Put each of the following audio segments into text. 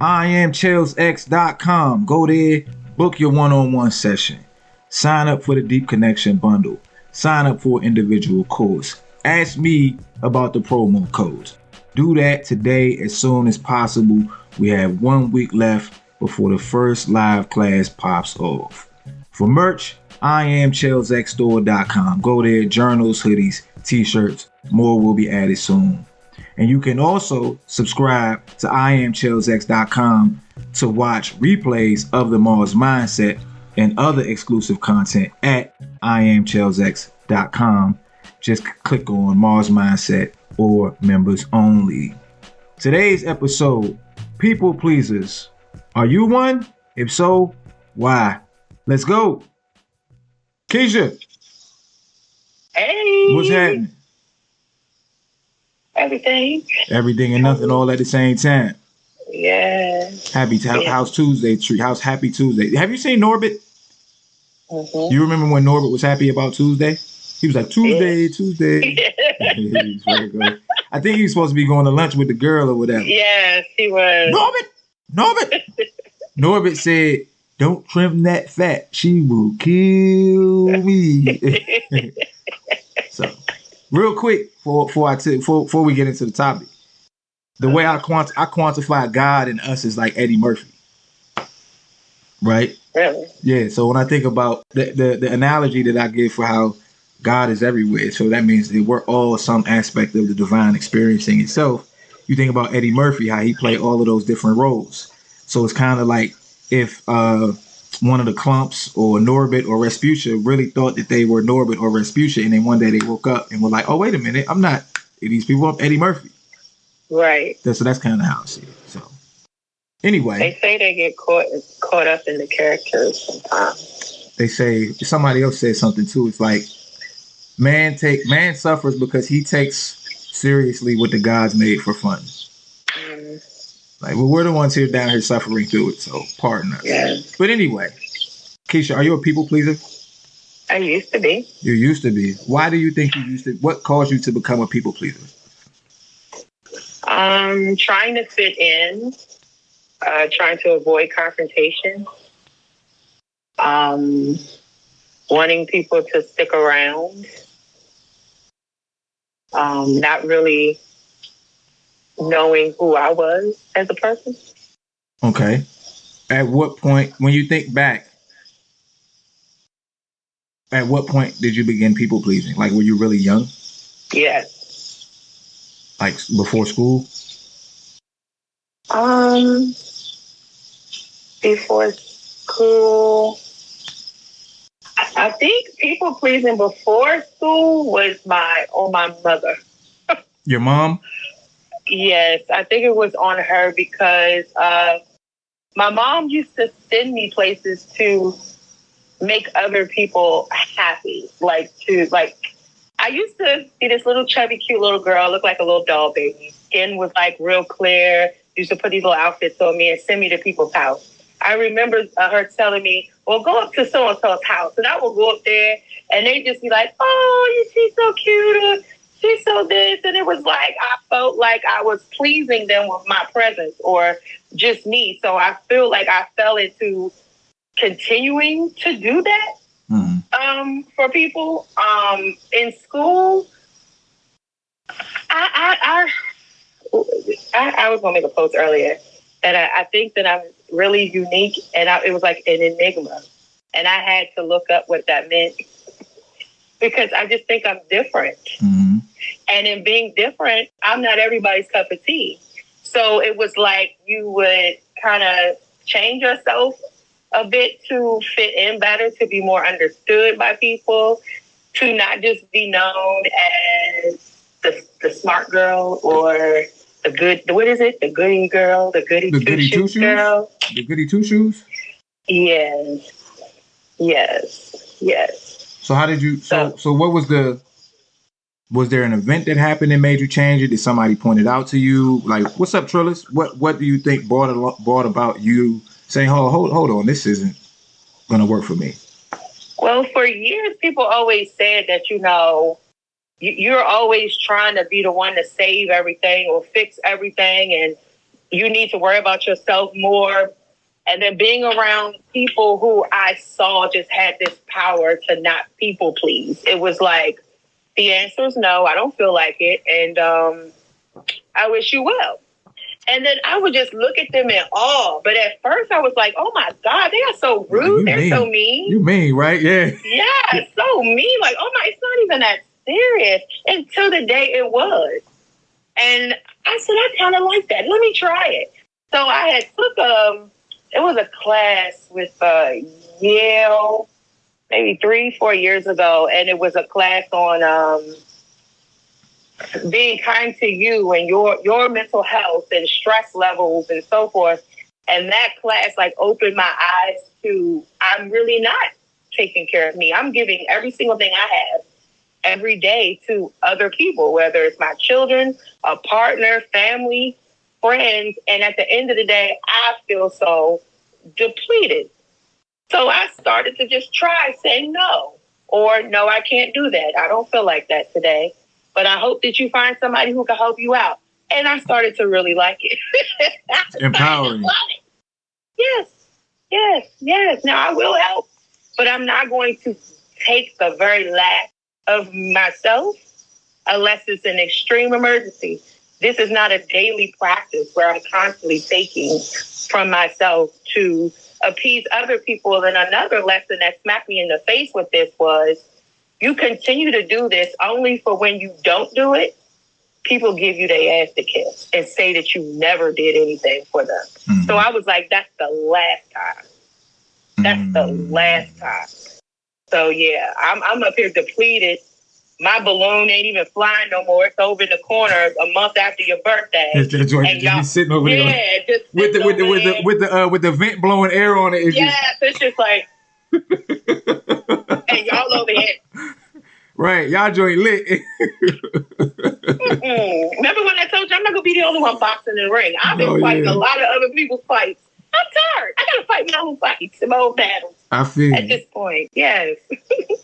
IamChillsX.com. Go there, book your one-on-one session. Sign up for the Deep Connection bundle. Sign up for an individual course. Ask me about the promo codes. Do that today as soon as possible. We have 1 week left before the first live class pops off. For merch, IamChillsXstore.com. Go there, journals, hoodies, t-shirts. More will be added soon. And you can also subscribe to IamChillsX.com to watch replays of the Mars Mindset and other exclusive content at IamChillsX.com. Just click on Mars Mindset or members only. Today's episode, people pleasers. Are you one? If so, why? Let's go. Keisha. Hey. What's happening? Everything and nothing all at the same time. Yeah. How's Tuesday treat? How's Happy Tuesday? Have you seen Norbit? Mm-hmm. You remember when Norbit was happy about Tuesday? He was like, Tuesday. He's very good. I think he was supposed to be going to lunch with the girl or whatever. Yes, he was. Norbit! Norbit said, don't trim that fat. She will kill me. So, real quick, before we get into the topic, the way I quantify God and us is like Eddie Murphy, right? Really? Yeah. So when I think about the analogy that I give for how God is everywhere, so that means that we're all some aspect of the divine experiencing itself. You think about Eddie Murphy, how he played all of those different roles. So it's kind of like if one of the Clumps or Norbit or Rasputia really thought that they were Norbit or Rasputia, and then one day they woke up and were like, oh, wait a minute, I'm not these people, I'm Eddie Murphy. Right. So that's kind of how I see it. So anyway. They say they get caught up in the characters sometimes. They say, somebody else said something too, it's like, man suffers because he takes seriously what the gods made for fun. Like, well, we're the ones here down here suffering through it, so pardon us. Yeah. But anyway, Keisha, are you a people pleaser? I used to be. You used to be. Why do you think you used to? What caused you to become a people pleaser? Trying to fit in, trying to avoid confrontation, wanting people to stick around, not really knowing who I was as a person. Okay. At what point, when you think back, at what point did you begin people pleasing? Like, were you really young? Yes. Like before school? Before school, I think people pleasing before school was my mother. Your mom? Yes, I think it was on her because my mom used to send me places to make other people happy. I used to be this little chubby, cute little girl, look like a little doll baby. Skin was like real clear. Used to put these little outfits on me and send me to people's house. I remember her telling me, well, go up to so-and-so's house. And I would go up there and they'd just be like, oh, she's so cute. She's so this. And it was like, I felt like I was pleasing them with my presence or just me. So I feel like I fell into continuing to do that. For people in school. I was going to make a post earlier that I think that I'm really unique, and it was like an enigma, and I had to look up what that meant because I just think I'm different. And in being different, I'm not everybody's cup of tea. So it was like you would kind of change yourself a bit to fit in better, to be more understood by people, to not just be known as the smart girl or the good, what is it? The goody girl, the goody two shoes girl. The goody two shoes? Yes. So how did you, so what was there an event that happened that made you change it? Did somebody point it out to you? Like, what's up, Trillis? What do you think brought about you saying, hold on, this isn't going to work for me? Well, for years, people always said that, you're always trying to be the one to save everything or fix everything. And you need to worry about yourself more. And then being around people who I saw just had this power to not people please. It was like, the answer is no, I don't feel like it. And I wish you well. And then I would just look at them in awe. But at first I was like, oh my God, they are so rude. They're so mean. You mean, right? Yeah. Yeah, so mean. Like, oh my, it's not even that serious. Until the day it was. And I said, I kind of like that. Let me try it. So I had took it was a class with Yale maybe 3-4 years ago. And it was a class on being kind to you and your mental health and stress levels and so forth. And that class like opened my eyes to, I'm really not taking care of me. I'm giving every single thing I have every day to other people, whether it's my children, a partner, family, friends. And at the end of the day, I feel so depleted. So I started to just try saying no, or no, I can't do that. I don't feel like that today. But I hope that you find somebody who can help you out. And I started to really like it. Empowering. Love it. Yes. Now I will help, but I'm not going to take the very last of myself unless it's an extreme emergency. This is not a daily practice where I'm constantly taking from myself to appease other people. And another lesson that smacked me in the face with this was, you continue to do this only for when you don't do it, people give you their ass to kiss and say that you never did anything for them. Mm-hmm. So I was like, that's the last time. That's the last time. So yeah, I'm up here depleted. My balloon ain't even flying no more. It's over in the corner a month after your birthday. And y'all sitting over there. Yeah, just with the vent blowing air on it. It's just like and y'all over here. Right, y'all joint lit. Remember when I told you I'm not gonna be the only one boxing in the ring? I've been fighting a lot of other people's fights. I'm tired. I gotta fight my own fights, my own battles. I feel at this point, yes.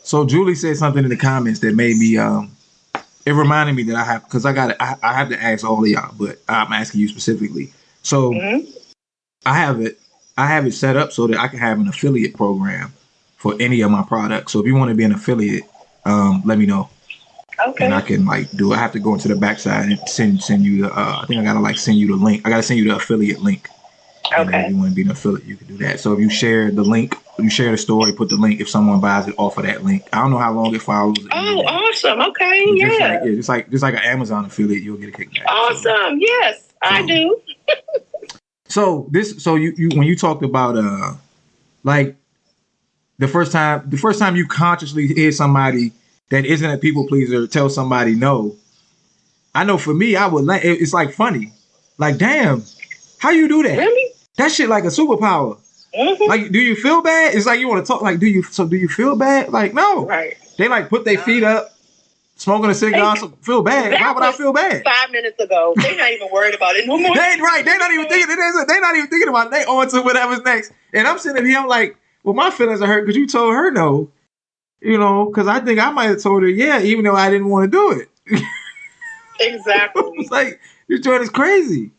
So Julie said something in the comments that made me. It reminded me that I have, because I have to ask all of y'all, but I'm asking you specifically. So I have it set up so that I can have an affiliate program for any of my products. So if you want to be an affiliate, let me know. Okay. And I can do. I have to go into the backside and send you the. I think I gotta send you the link. I gotta send you the affiliate link. Okay. If you want to be an affiliate, you can do that. So if you share the link, you share the story, put the link. If someone buys it off of that link, I don't know how long it follows. Oh, awesome! Okay, yeah. Just like an Amazon affiliate, you'll get a kickback. Awesome. So, yes, I do. So you when you talked about the first time you consciously hear somebody that isn't a people pleaser tell somebody no, I know for me, I would it's like funny, like damn, how you do that? Really? That shit like a superpower. Mm-hmm. Like, do you feel bad? It's like you want to talk. Like, do you feel bad? Like, no. Right. They put their feet up, smoking a cigar. So feel bad. Why would I feel bad? 5 minutes ago, they're not even worried about it no more. They're not even thinking. They're not even thinking about it. They on to whatever's next. And I'm sitting here. I'm like, well, my feelings are hurt because you told her no. You know, because I think I might have told her yeah, even though I didn't want to do it. Exactly. It's like this joint is crazy.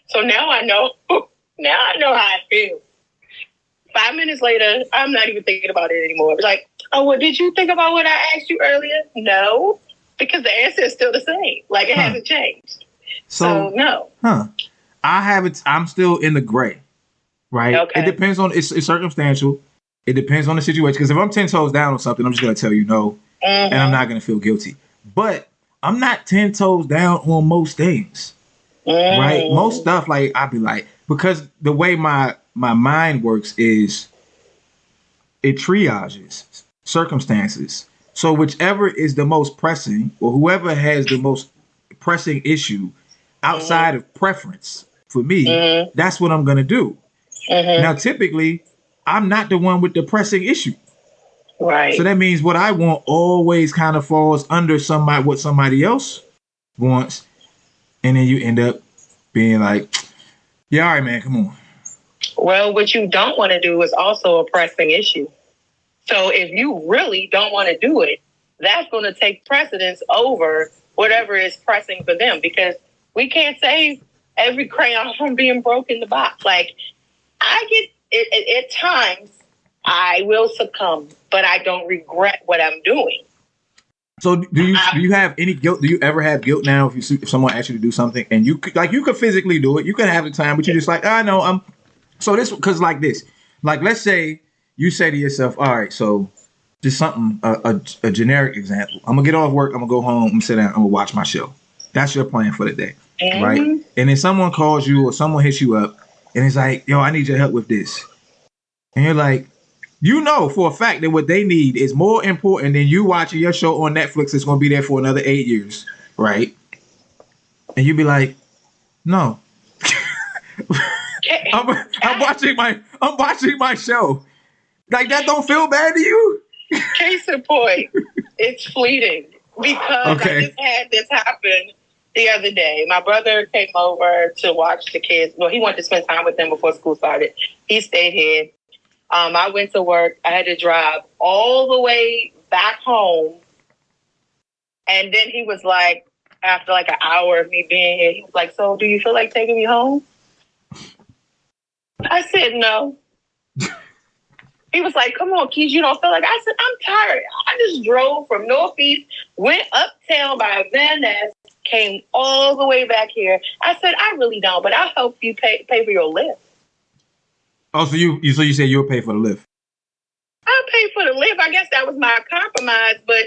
So now I know. Now I know how I feel. 5 minutes later, I'm not even thinking about it anymore. Like, oh, well, did you think about what I asked you earlier? No, because the answer is still the same. Like, it hasn't changed. So no. I haven't. I'm still in the gray. Right. Okay. It depends on. It's circumstantial. It depends on the situation. Because if I'm 10 toes down on something, I'm just gonna tell you no, and I'm not gonna feel guilty. But I'm not 10 toes down on most things. Right. Most stuff, I'd be like, because the way my mind works is it triages circumstances. So whichever is the most pressing, or whoever has the most pressing issue outside of preference for me, that's what I'm going to do. Now, typically, I'm not the one with the pressing issue. Right. So that means what I want always kind of falls under what somebody else wants. And then you end up being like, yeah, all right, man, come on. Well, what you don't want to do is also a pressing issue. So if you really don't want to do it, that's going to take precedence over whatever is pressing for them, because we can't save every crayon from being broke in the box. Like, I get it at times. I will succumb, but I don't regret what I'm doing. So do you have any guilt? Do you ever have guilt now if someone asks you to do something and you could physically do it, you could have the time, but you're just like, no, I'm. So this because like this, like let's say you say to yourself, all right, so just something a generic example. I'm gonna get off work, I'm gonna go home, I'm gonna sit down, I'm gonna watch my show. That's your plan for the day, right? And then someone calls you or someone hits you up and it's like, yo, I need your help with this, and you're like. You know for a fact that what they need is more important than you watching your show on Netflix that's going to be there for another 8 years, right? And you'd be like, no. I'm watching my show. Like that don't feel bad to you? Case in point, it's fleeting because I just had this happen the other day. My brother came over to watch the kids. Well, he wanted to spend time with them before school started. He stayed here. I went to work. I had to drive all the way back home. And then he was like, after like an hour of me being here, he was like, so do you feel like taking me home? I said, no. He was like, come on, Keys, you don't feel like... I said, I'm tired. I just drove from Northeast, went uptown by Van Ness, came all the way back here. I said, I really don't, but I'll help you pay for your Lyft. Oh, so you said you'll pay for the Lyft? I'll pay for the Lyft. I guess that was my compromise. But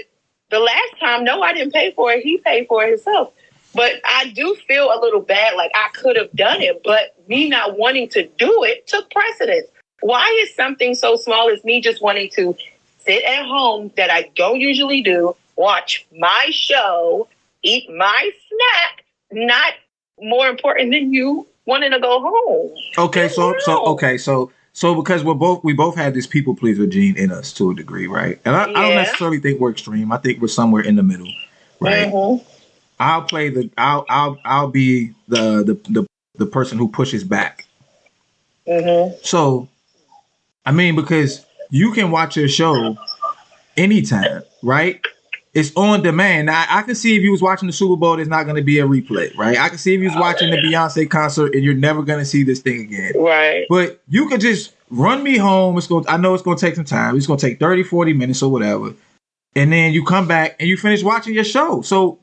the last time, no, I didn't pay for it. He paid for it himself. But I do feel a little bad, like I could have done it, but me not wanting to do it took precedence. Why is something so small as me just wanting to sit at home that I don't usually do, watch my show, eat my snack, not more important than you wanting to go home? Okay, so because we both had this people pleaser gene in us to a degree, right? And I don't necessarily think we're extreme. I think we're somewhere in the middle, right? Mm-hmm. I'll be the person who pushes back. Mm-hmm. So, I mean, because you can watch your show anytime, right? It's on demand. Now, I can see if you was watching the Super Bowl, there's not going to be a replay, right? I can see if you was watching the Beyonce concert and you're never going to see this thing again. Right. But you could just run me home. I know it's going to take some time. It's going to take 30, 40 minutes or whatever. And then you come back and you finish watching your show. So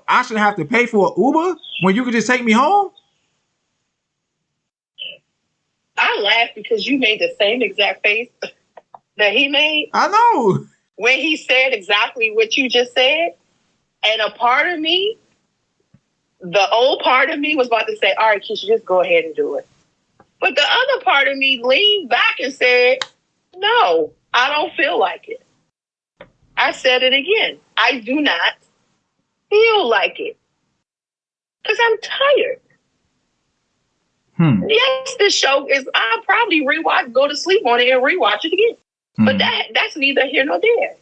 I should have to pay for an Uber when you could just take me home? I laughed because you made the same exact face that he made. I know. When he said exactly what you just said. And a part of me, the old part of me was about to say, all right, Keisha, just go ahead and do it. But the other part of me leaned back and said, no, I don't feel like it. I said it again. I do not feel like it. Because I'm tired. Yes, this show is, I'll probably go to sleep on it and rewatch it again. But that's neither here nor there.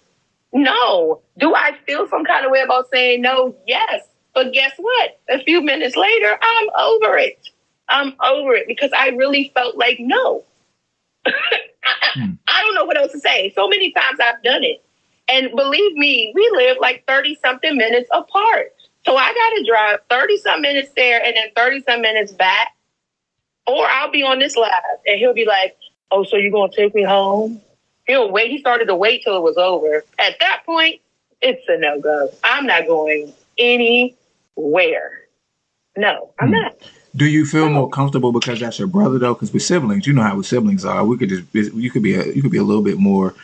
No. Do I feel some kind of way about saying no? Yes. But guess what? A few minutes later, I'm over it. I'm over it because I really felt like no. I don't know what else to say. So many times I've done it. And believe me, we live like 30-something minutes apart. So I got to drive 30-some minutes there and then 30-some minutes back. Or I'll be on this live and he'll be like, oh, so you're going to take me home? He'll wait. He started to wait till it was over. At that point, it's a no-go. I'm not going anywhere. No, I'm not. Do you feel more comfortable because that's your brother though? Because with siblings, you know how with siblings are. You could be a little bit more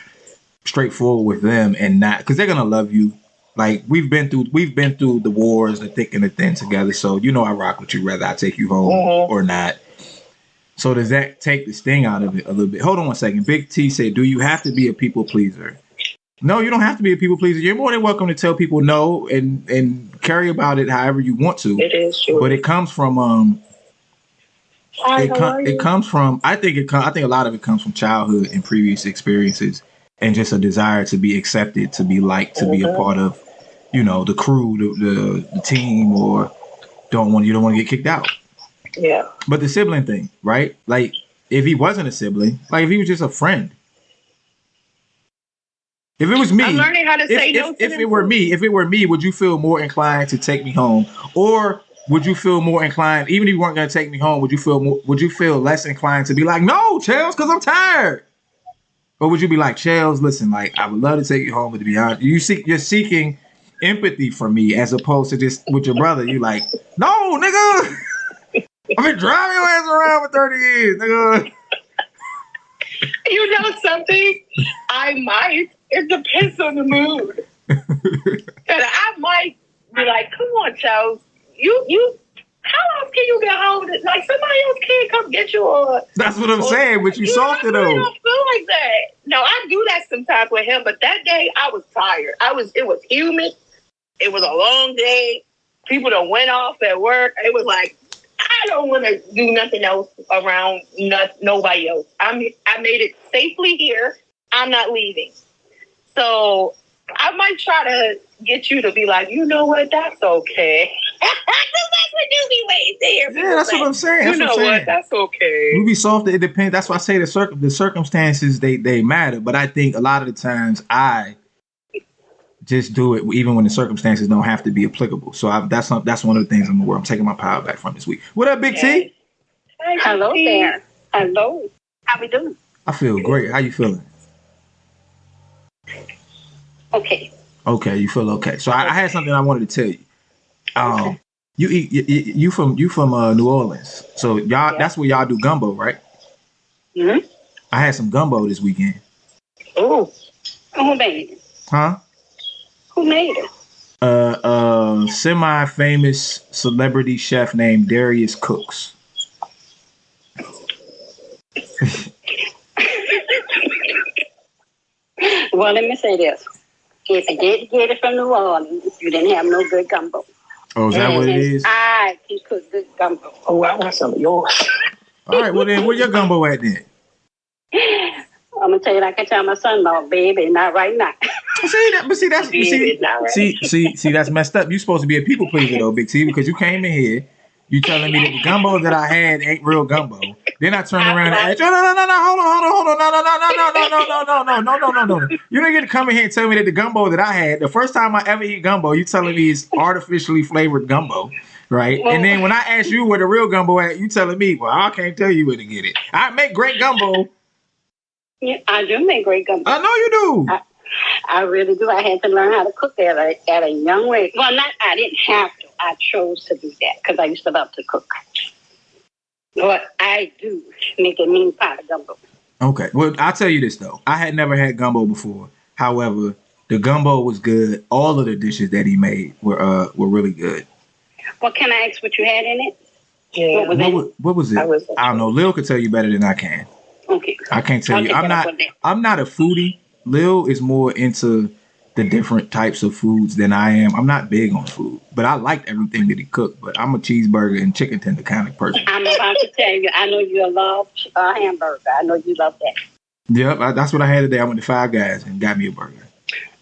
straightforward with them and not because they're gonna love you. Like we've been through the wars, the thick and the thin together. So you know I rock with you whether I take you home or not. So does that take the sting out of it a little bit? Hold on one second. Big T said, do you have to be a people pleaser? No, you don't have to be a people pleaser. You're more than welcome to tell people no and carry about it however you want to. It is true. But it comes from it comes from I think a lot of it comes from childhood and previous experiences and just a desire to be accepted, to be liked, to be a part of, the crew, the team, or you don't want to get kicked out. Yeah. But the sibling thing, right? Like, if he wasn't a sibling, like if he was just a friend. If it was me, I'm learning how to say no. If it were me, would you feel more inclined to take me home? Or would you feel more inclined, even if you weren't gonna take me home, would you feel less inclined to be like, no, Chels, because I'm tired? Or would you be like, Chels, listen, like I would love to take you home, but to be honest, you're seeking empathy from me as opposed to just with your brother. You like, no, nigga, I've been driving your ass around for 30 years, nigga. You know something? I might. It depends on the mood. And I might be like, come on, Charles. You how else can you get home? Like somebody else can't come get you or that's what I'm saying, but you softer though. I don't feel like that. No, I do that sometimes with him, but that day I was tired. It was humid. It was a long day. People done went off at work. It was like, I don't want to do nothing else around nobody else. I made it safely here. I'm not leaving. So I might try to get you to be like, you know what? That's okay. That's what you be waiting there. Yeah, that's what I'm saying. You know what? That's okay. We be soft. It depends. That's why I say the circumstances they matter. But I think a lot of the times I just do it even when the circumstances don't have to be applicable. So that's one of the things I'm taking my power back from this week. What up, Big T? Hello there. Hello. How we doing? I feel great. How you feeling? Okay. Okay, you feel okay. So I had something I wanted to tell you. You from New Orleans. So y'all that's where y'all do gumbo, right? Mm-hmm. I had some gumbo this weekend. Oh. Who made it? Huh? Who made it? Semi-famous celebrity chef named Darius Cooks. Well, let me say this. If you didn't get it from New Orleans, you didn't have no good gumbo. Oh, is that what it is? I can cook good gumbo. Oh, I want some of yours. All right, well then, where your gumbo at then? I'm gonna tell you like I tell my son-in-law, baby, not right now. See, that's messed up. You supposed to be a people pleaser though, Big T, because you came in here, you telling me that the gumbo that I had ain't real gumbo. Then I turn around and ask, no, hold on, no. You don't get to come in here and tell me that the gumbo that I had, the first time I ever eat gumbo, you telling me it's artificially flavored gumbo, right? And then when I ask you where the real gumbo at, you telling me, well, I can't tell you where to get it. I make great gumbo. Yeah, I do make great gumbo. I know you do. I really do. I had to learn how to cook at a young age. Well, I didn't have to. I chose to do that because I used to love to cook. But I do make a mean pot of gumbo. Okay. Well, I'll tell you this, though. I had never had gumbo before. However, the gumbo was good. All of the dishes that he made were really good. Well, can I ask what you had in it? Yeah. What was it? I don't know. Lil could tell you better than I can. Okay. I can't tell you. I'm not a foodie. Lil is more into the different types of foods than I am. I'm not big on food, but I liked everything that he cooked. But I'm a cheeseburger and chicken tender kind of person. I'm about to tell you, I know you love hamburger. I know you love that. Yep, that's what I had today. I went to Five Guys and got me a burger.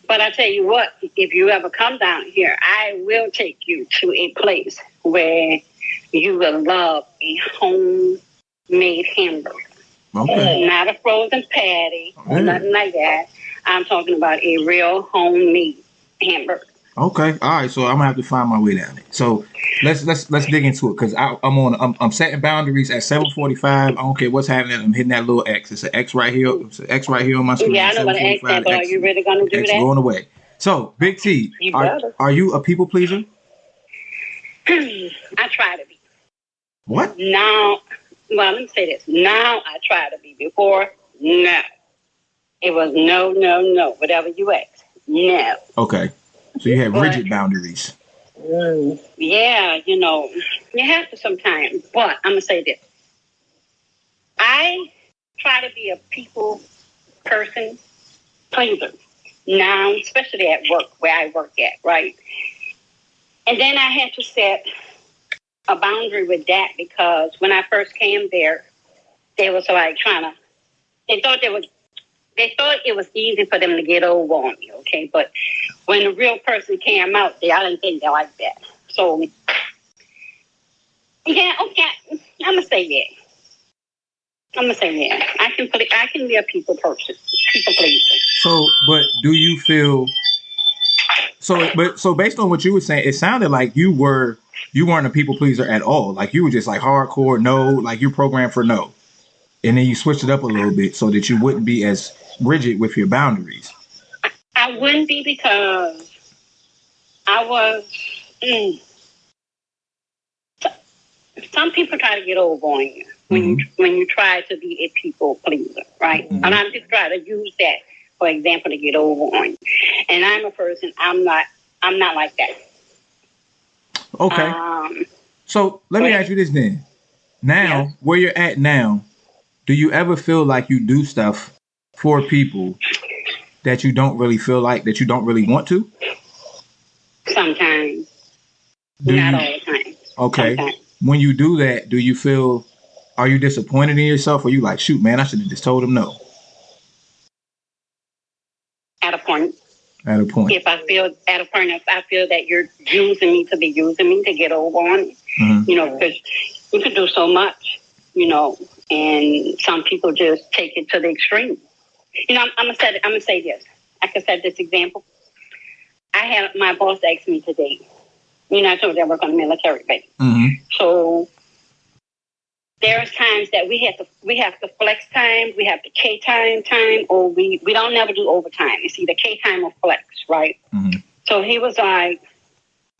But I tell you what, if you ever come down here, I will take you to a place where you will love a homemade hamburger. Okay. Not a frozen patty or nothing like that. I'm talking about a real homemade hamburger. Okay, all right. So I'm gonna have to find my way down there. So let's dig into it because I'm setting boundaries at 7:45. I don't care what's happening. I'm hitting that little X. It's an X right here. It's an X right here on my screen. Yeah, I know what an X is, but are you really gonna do X that? Going away. So Big T, are you a people pleaser? I try to be. What? Now, well, let me say this. Now I try to be. Before, no. It was no. Whatever you ask, no. Okay. So you have rigid boundaries. Yeah, you have to sometimes. But I'm going to say this. I try to be a people person pleaser. Now, especially at work, where I work at, right? And then I had to set a boundary with that because when I first came there, they was like they thought it was easy for them to get over on me, okay? But when the real person came out, I didn't think they liked that. So, yeah, okay, I'm going to say yeah. I can be a people person, people pleaser. So, but do you feel... So based on what you were saying, it sounded like you weren't a people pleaser at all. Like you were just like hardcore no, like you're programmed for no. And then you switched it up a little bit so that you wouldn't be as rigid with your boundaries. I wouldn't be because I was. Some people try to get over on you when you try to be a people pleaser, right? And I'm just trying to use that for example to get over on you. And I'm a person. I'm not like that. Okay. So let me ask you this then. Now, where you're at now, do you ever feel like you do stuff for people that you don't really feel like, that you don't really want to? Sometimes. Not all the time. Okay. Sometimes. When you do that, are you disappointed in yourself, or you like, shoot, man, I should have just told him no? At a point. At a point. If I feel that you're using me to get over on it, because you can do so much, and some people just take it to the extreme. I'm gonna say this. I can set this example. I had my boss ask me today. I told you I work on a military base. So there's times that we have to flex time, we have to K time, or we don't never do overtime. It's either K time or flex, right? So he was like,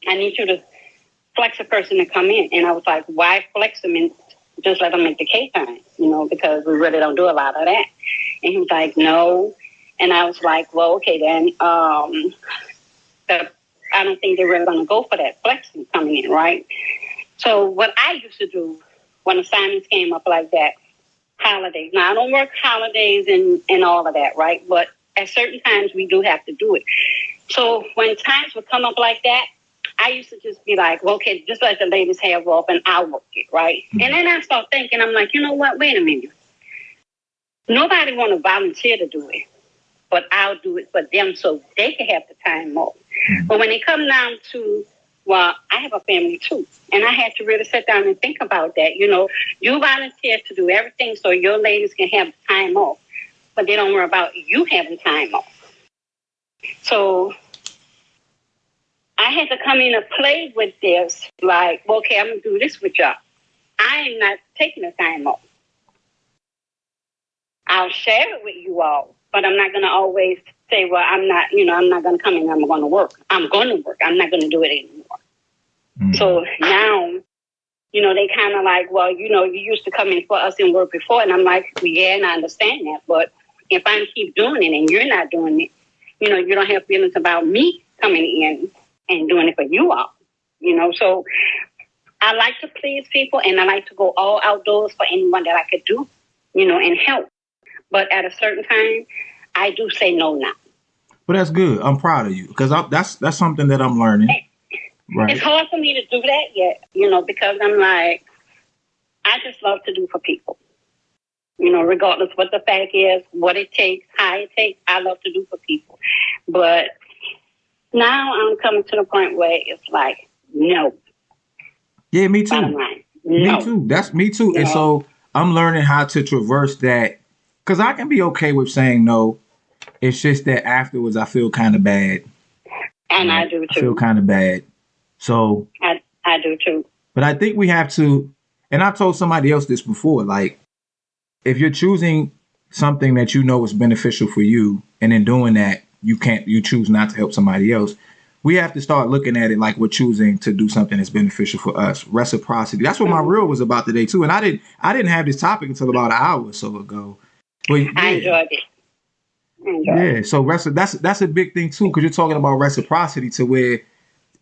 I need you to flex a person to come in. And I was like, why flex them and just let them make the K time, because we really don't do a lot of that. And he was like, no. And I was like, well, okay, then I don't think they're really going to go for that flexing coming in, right? So what I used to do when assignments came up like that, holidays. Now, I don't work holidays and all of that, right? But at certain times, we do have to do it. So when times would come up like that, I used to just be like, well, okay, just let the ladies have off and I'll work it, right? And then I start thinking, I'm like, you know what? Wait a minute. Nobody want to volunteer to do it, but I'll do it for them so they can have the time off. But when it comes down to, well, I have a family too, and I had to really sit down and think about that. You volunteer to do everything so your ladies can have time off, but they don't worry about you having time off. So I had to come in and play with this, like, okay, I'm going to do this with y'all. I am not taking the time off. I'll share it with you all, but I'm not going to always say, well, I'm not going to come in, I'm going to work. I'm going to work. I'm not going to do it anymore. So now, they kind of like, well, you used to come in for us and work before. And I'm like, well, yeah, and I understand that. But if I keep doing it and you're not doing it, you don't have feelings about me coming in and doing it for you all, So I like to please people and I like to go all outdoors for anyone that I could do, and help. But at a certain time, I do say no now. But that's good. I'm proud of you because that's something that I'm learning. Right. It's hard for me to do that yet, because I'm like, I just love to do for people. Regardless what the fact is, what it takes, how it takes, I love to do for people. But now I'm coming to the point where it's like, no. Yeah, me too. Bottom line, no. Me too. That's me too. And so I'm learning how to traverse that because I can be okay with saying no. It's just that afterwards I feel kind of bad. And I do too. I feel kind of bad. So I do too. But I think we have to, and I told somebody else this before, like if you're choosing something that is beneficial for you, and in doing that, you choose not to help somebody else. We have to start looking at it like we're choosing to do something that's beneficial for us. Reciprocity. That's what my reel was about today too. And I didn't have this topic until about an hour or so ago. But yeah. I enjoyed it. Yeah, so that's a big thing too, because you're talking about reciprocity to where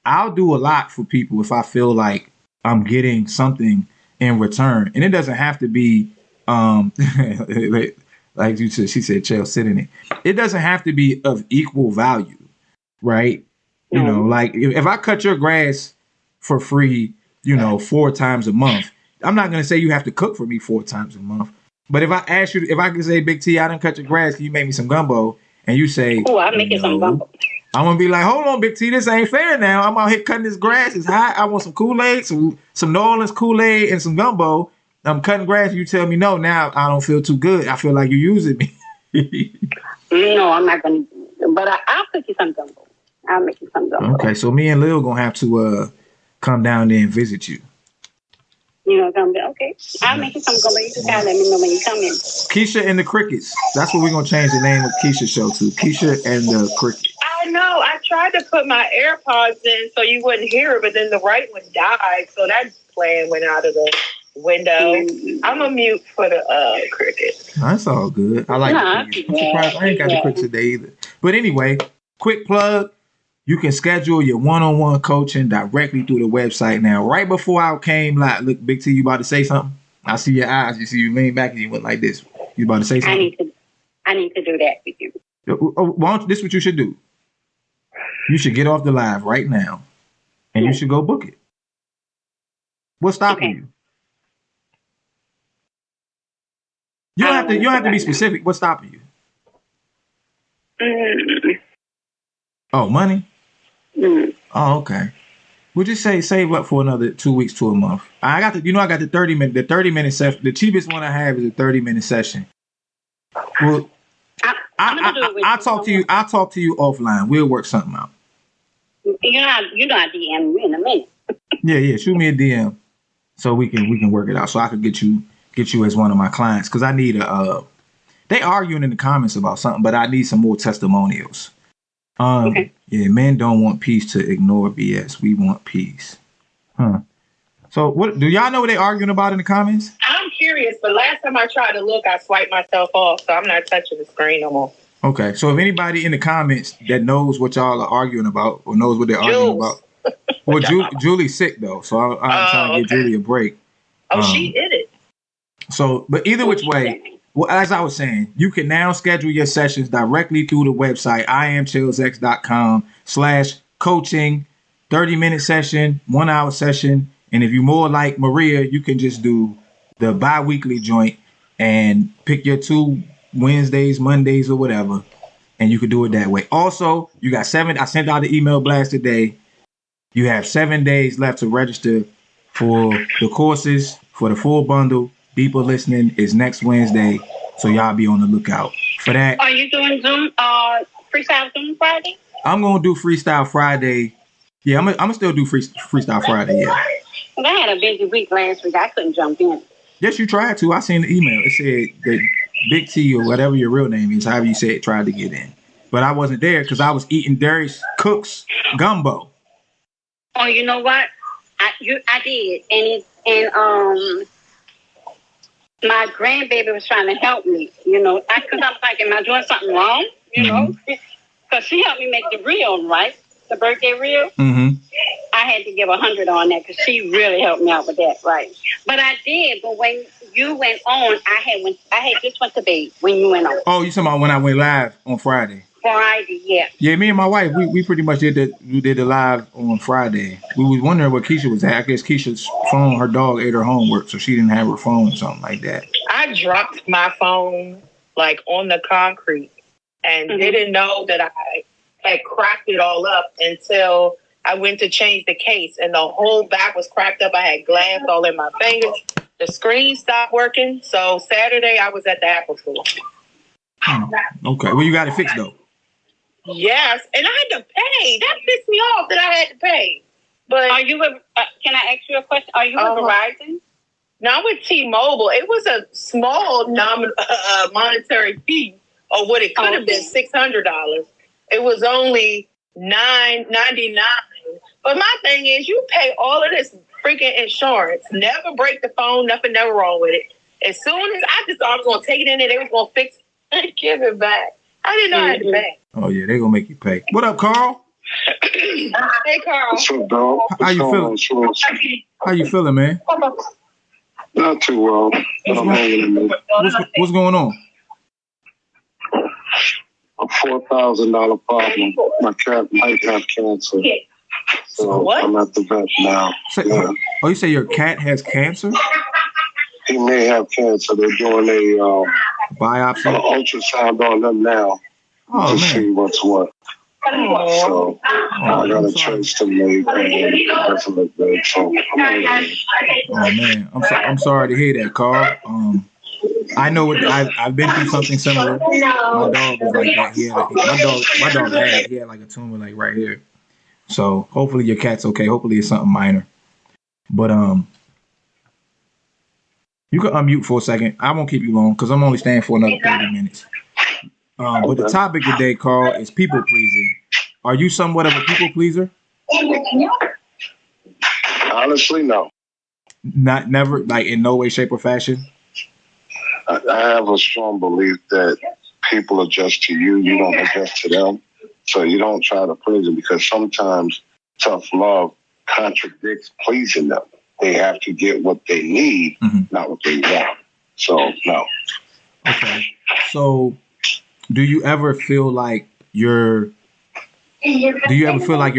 I'll do a lot for people if I feel like I'm getting something in return, and it doesn't have to be like you said. She said, "Chael, sit in it." It doesn't have to be of equal value, right? Like if I cut your grass for free, 4 times a month, I'm not gonna say you have to cook for me 4 times a month. But if I ask you, if I can say, Big T, I didn't cut your grass, can you make me some gumbo? And you say, oh, I'll make you some gumbo. I'm going to be like, hold on, Big T, this ain't fair now. I'm out here cutting this grass. It's hot. I want some Kool-Aid, some New Orleans Kool-Aid and some gumbo. I'm cutting grass. You tell me no. Now I don't feel too good. I feel like you're using me. No, I'm not going to. But I'll cook you some gumbo. I'll make you some gumbo. Okay, so me and Lil gonna have to come down there and visit you. You know, gumbo. Okay, I'll make you some gumbo. You just gotta let me know when you come in. Keisha and the Crickets. That's what we're gonna change the name of Keisha's show to. Keisha and the Crickets. I know. I tried to put my AirPods in so you wouldn't hear it, but then the right one died, so that plan went out of the window. I'm a mute for the Crickets. That's all good. I like the Crickets. I'm surprised I ain't got the Crickets today either. But anyway, quick plug. You can schedule your one-on-one coaching directly through the website now. Right before I came live, look, Big T, you about to say something? I see your eyes. You see you lean back and you went like this. You about to say something? I need to do that with you. Why don't, this is what you should do. You should get off the live right now, and you should go book it. What's stopping you? You don't have to be specific. What's stopping you? Oh, money? Oh, okay. We'll just say save up for another 2 weeks to a month. I got the 30-minute session. The cheapest one I have is a 30-minute session. Well, I'll talk to you. I'll talk to you offline. We'll work something out. You know, I DM me in a minute. Yeah. Shoot me a DM so we can work it out. So I could get you as one of my clients because I need they arguing in the comments about something, but I need some more testimonials. Okay. Yeah, men don't want peace to ignore BS. We want peace. So what do y'all know what they arguing about in the comments? I'm curious, but last time I tried to look, I swiped myself off, so I'm not touching the screen no more. Okay, so if anybody in the comments that knows what y'all are arguing about or knows what they're arguing about, well, Julie's sick though, so I'm trying to give Julie a break. She did it. So, but either which way, well, as I was saying, you can now schedule your sessions directly through the website, iamchillsx.com/coaching, 30-minute session, 1 hour session. And if you're more like Maria, you can just do the bi-weekly joint and pick your 2 Wednesdays, Mondays, or whatever. And you can do it that way. Also, you got I sent out the email blast today. You have 7 days left to register for the courses for the full bundle. Deeper Listening is next Wednesday, so y'all be on the lookout for that. Are you doing Zoom Freestyle Zoom Friday? I'm gonna do Freestyle Friday. Yeah, I'm gonna still do Freestyle Friday. Yeah. Well, I had a busy week last week. I couldn't jump in. Yes, you tried to. I seen the email. It said that Big T or whatever your real name is, however you say it, tried to get in, but I wasn't there because I was eating Darius Cook's gumbo. Oh, you know what? I did, and my grandbaby was trying to help me, because I was like, am I doing something wrong? Because she helped me make the reel, right? The birthday reel. Mm-hmm. I had to give 100 on that because she really helped me out with that, right? But I did. But when you went on, I had just went to bed when you went on. Oh, you talking about when I went live on Friday? Friday, yeah. Yeah, me and my wife, we pretty much did the live on Friday. We was wondering where Keisha was at. I guess Keisha's phone, her dog ate her homework, so she didn't have her phone or something like that. I dropped my phone like on the concrete and didn't know that I had cracked it all up until I went to change the case and the whole back was cracked up. I had glass all in my fingers. The screen stopped working. So Saturday I was at the Apple store. Okay. Well, you got it fixed though. Yes, and I had to pay. That pissed me off that I had to pay. But are you with? Can I ask you a question? Are you with Verizon? No, I'm with T-Mobile. It was a small monetary fee, or what it could have been $600. It was only $9.99. But my thing is, you pay all of this freaking insurance, never break the phone, nothing never wrong with it. As soon as I just thought I was gonna take it in there, they was gonna fix it and give it back. I didn't know I had to pay. Oh yeah, they gonna make you pay. What up, Carl? Hey, Carl. What's up, dog? How you feeling? How you feeling, man? Not too well. What's going on? A $4,000 problem. My cat might have cancer. So what? I'm at the vet now. Oh, you say your cat has cancer? He may have cancer. They're doing a biopsy, ultrasound on him now to see what's what. So I got a choice to make, and it doesn't look good. So oh man, I'm sorry to hear that, Carl. I know what I've been through something similar. My dog was like that. He had like a tumor like right here. So hopefully your cat's okay. Hopefully it's something minor. But you can unmute for a second. I won't keep you long because I'm only staying for another 30 minutes. But the topic today, Carl, is people pleasing. Are you somewhat of a people pleaser? Honestly, no. Never, like in no way, shape, or fashion. I have a strong belief that people adjust to you. You don't adjust to them. So you don't try to please them because sometimes tough love contradicts pleasing them. They have to get what they need, not what they want. So, no. Okay. So do you ever feel like your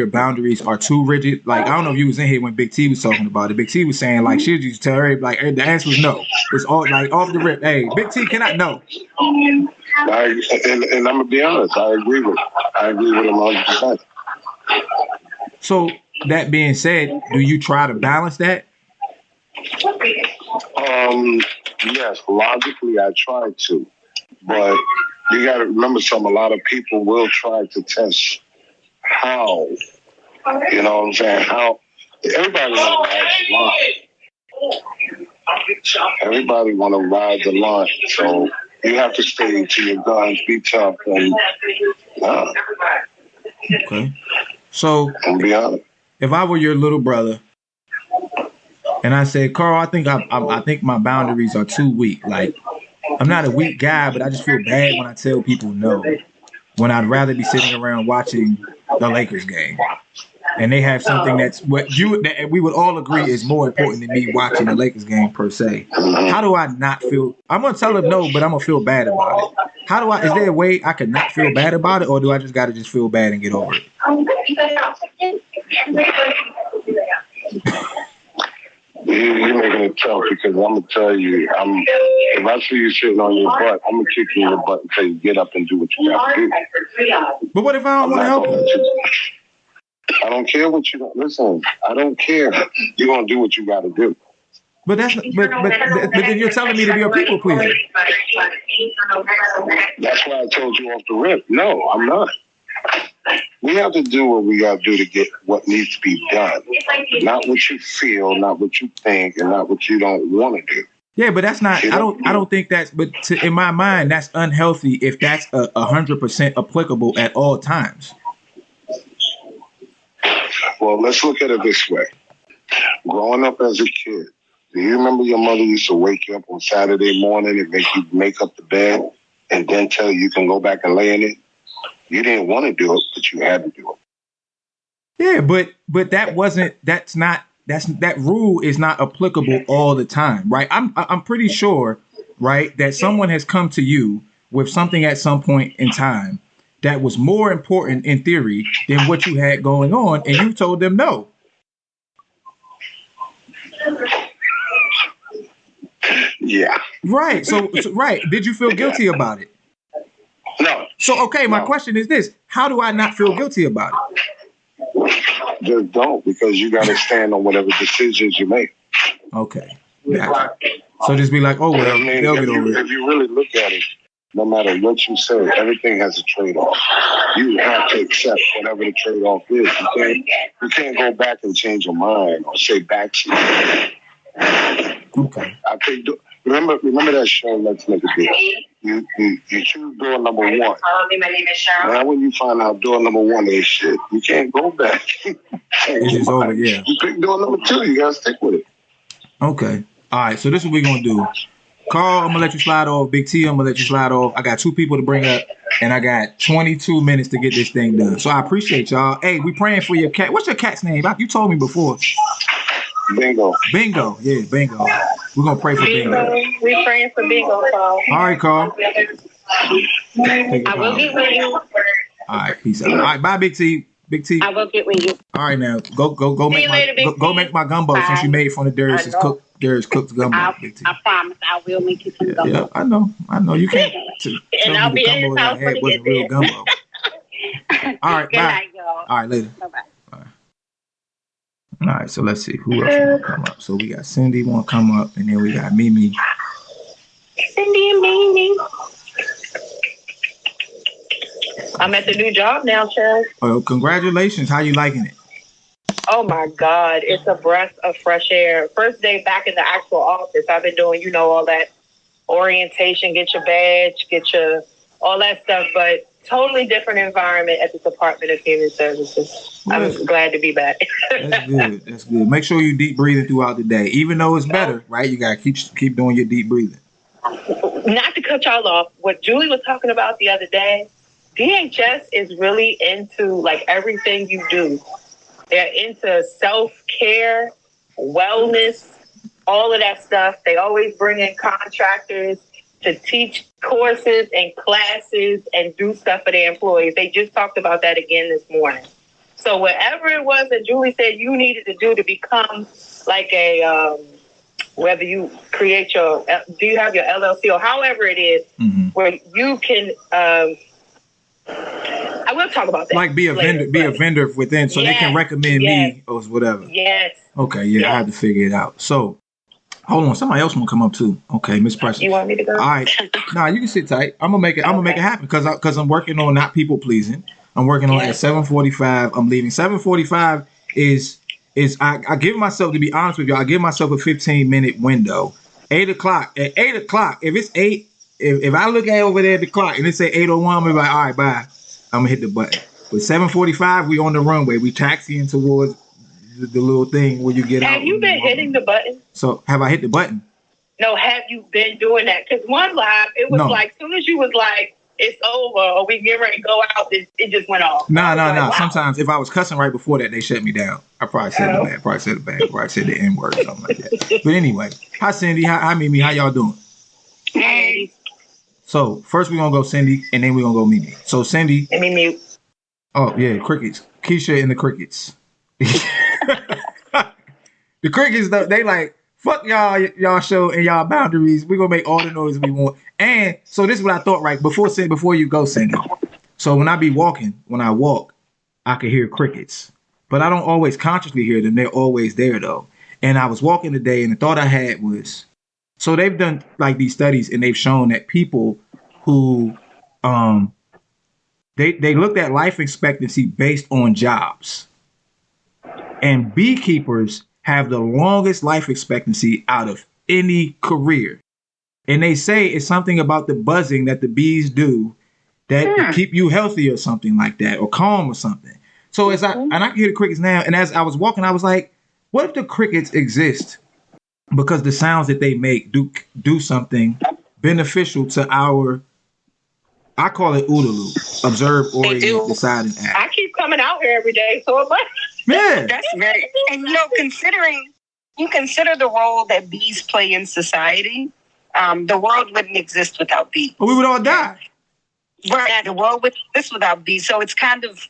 boundaries are too rigid? Like, I don't know if you was in here when Big T was talking about it. Big T was saying, like, she used to tell her, like, the answer was no. It's all, like, off the rip. Hey, Big T, can I? No. And I'm going to be honest, I agree with him. I agree with him 100%. So, that being said, do you try to balance that? Yes, logically I try to. But you got to remember a lot of people will try to test how, you know what I'm saying? How everybody want to ride the line. Everybody want to ride the line. So you have to stay to your guns, be tough, and okay. So be honest. If I were your little brother, and I said, Carl, I think I think my boundaries are too weak. Like, I'm not a weak guy, but I just feel bad when I tell people no. When I'd rather be sitting around watching the Lakers game, and they have something that we would all agree is more important than me watching the Lakers game per se. How do I not feel? I'm gonna tell them no, but I'm gonna feel bad about it. Is there a way I could not feel bad about it, or do I just gotta just feel bad and get over it? You're making it tough because I'm gonna tell you, if I see you sitting on your butt, I'm gonna kick you in the butt and tell you get up and do what you got to do. But what if I don't want to help you? I don't care what you don't listen. I don't care. You're gonna do what you got to do. But that's but then you're telling me to be a people pleaser. That's why I told you off the rip. No, I'm not. We have to do what we got to do to get what needs to be done. Not what you feel, not what you think, and not what you don't want to do. Yeah, but that's not. I don't think that's. But in my mind, that's unhealthy. If that's 100% applicable at all times. Well, let's look at it this way. Growing up as a kid, do you remember your mother used to wake you up on Saturday morning and make you make up the bed and then tell you can go back and lay in it? You didn't want to do it, but you had to do it. Yeah, but that rule is not applicable all the time, right? I'm pretty sure, right, that someone has come to you with something at some point in time that was more important in theory than what you had going on, and you told them no. Yeah. Right. So right. Did you feel guilty about it? No. So, okay, my question is this. How do I not feel guilty about it? Just don't, because you got to stand on whatever decisions you make. Okay. Gotcha. So just be like, oh, well, they'll get over it. If you really look at it, no matter what you say, everything has a trade-off. You have to accept whatever the trade-off is. You can't go back and change your mind or say backseat. Okay. I think. Remember that show, Let's Make a Deal. You choose door number one. Hello, my name is Cheryl. Now, when you find out door number one is shit, you can't go back. It's just over, yeah. You pick door number two. You gotta stick with it. Okay. All right. So this is what we're gonna do. Carl, I'm gonna let you slide off. Big T, I'm gonna let you slide off. I got 2 people to bring up, and I got 22 minutes to get this thing done. So I appreciate y'all. Hey, we praying for your cat. What's your cat's name? You told me before. Bingo. Bingo. Yeah, Bingo. We're going to pray for Bingo. We're praying for Bingo, Carl. All right, Carl. I will get with you. All right, peace out. All right, bye, Big T. Big T. I will get with you. All right, now go make my gumbo. Bye. Since you made it from the Darius cooked gumbo. Big T. I promise I will make you some gumbo. Yeah, I know. You can't and I'll be in his house when you get there. Gumbo. All right, Good bye. night, y'all. All right, later. Bye-bye. All right, so let's see who else want to come up. So we got Cindy want to come up, and then we got Mimi. Cindy me. I'm at the new job now, Chaz. Oh, congratulations. How you liking it? Oh my God, it's a breath of fresh air. First day back in the actual office. I've been doing, all that orientation, get your badge, all that stuff, but totally different environment at the Department of Human Services. Well, I'm glad to be back. That's good. That's good. Make sure you deep breathing throughout the day. Even though it's better, right? You gotta keep doing your deep breathing. Not to cut y'all off, what Julie was talking about the other day, DHS is really into like everything you do. They're into self-care, wellness, all of that stuff. They always bring in contractors to teach courses and classes and do stuff for their employees. They just talked about that again this morning. So whatever it was that Julie said you needed to do to become like a, whether you create do you have your LLC or however it is, where you can, I will talk about that. Like be a vendor within, so they can recommend me or whatever. Yes. Okay, yeah, I have to figure it out. So, hold on, somebody else want to come up too. Okay, Miss Precious. You want me to go? All right, nah, you can sit tight. I'm gonna make it happen because I'm working on not people pleasing. I'm working on at 7:45. I'm leaving. 7:45 is I give myself, to be honest with you, I give myself a 15-minute window. 8 o'clock. At 8 o'clock, if it's 8, if I look at over there at the clock and it say 8:01, I'm gonna be like, all right, bye. I'm gonna hit the button. But 7:45, we on the runway. We taxiing towards the little thing where you get out. Have you been hitting the button? So have I hit the button? No, have you been doing that? Because one live, it was like, as soon as you was like, it's over, or we get ready to go out, it just went off. No. Wow. Sometimes if I was cussing right before that, they shut me down. I probably said the bad, probably said the bad, probably said the N word or something like that. But anyway, hi Cindy, hi Mimi, how y'all doing? Hey. So first we're gonna go Cindy, and then we're gonna go Mimi. So Cindy. Let me mute. Oh yeah, crickets. Keisha and the crickets. The crickets, they like, fuck y'all show and y'all boundaries. We're gonna make all the noise we want. And so this is what I thought, right? Before you go, Cindy. So when I walk, I can hear crickets. But I don't always consciously hear them. They're always there though. And I was walking today and the thought I had was, so they've done like these studies and they've shown that people who they looked at life expectancy based on jobs. And beekeepers have the longest life expectancy out of any career. And they say it's something about the buzzing that the bees do that keep you healthy or something like that, or calm or something. So I can hear the crickets now. And as I was walking, I was like, what if the crickets exist because the sounds that they make do something beneficial to our, I call it OODA-LOO, observe, orient, decide, and act. I keep coming out here every day, so it must. Yeah. That's very, and consider the role that bees play in society. The world wouldn't exist without bees. But we would all die. Right, the world would exist without bees. So it's kind of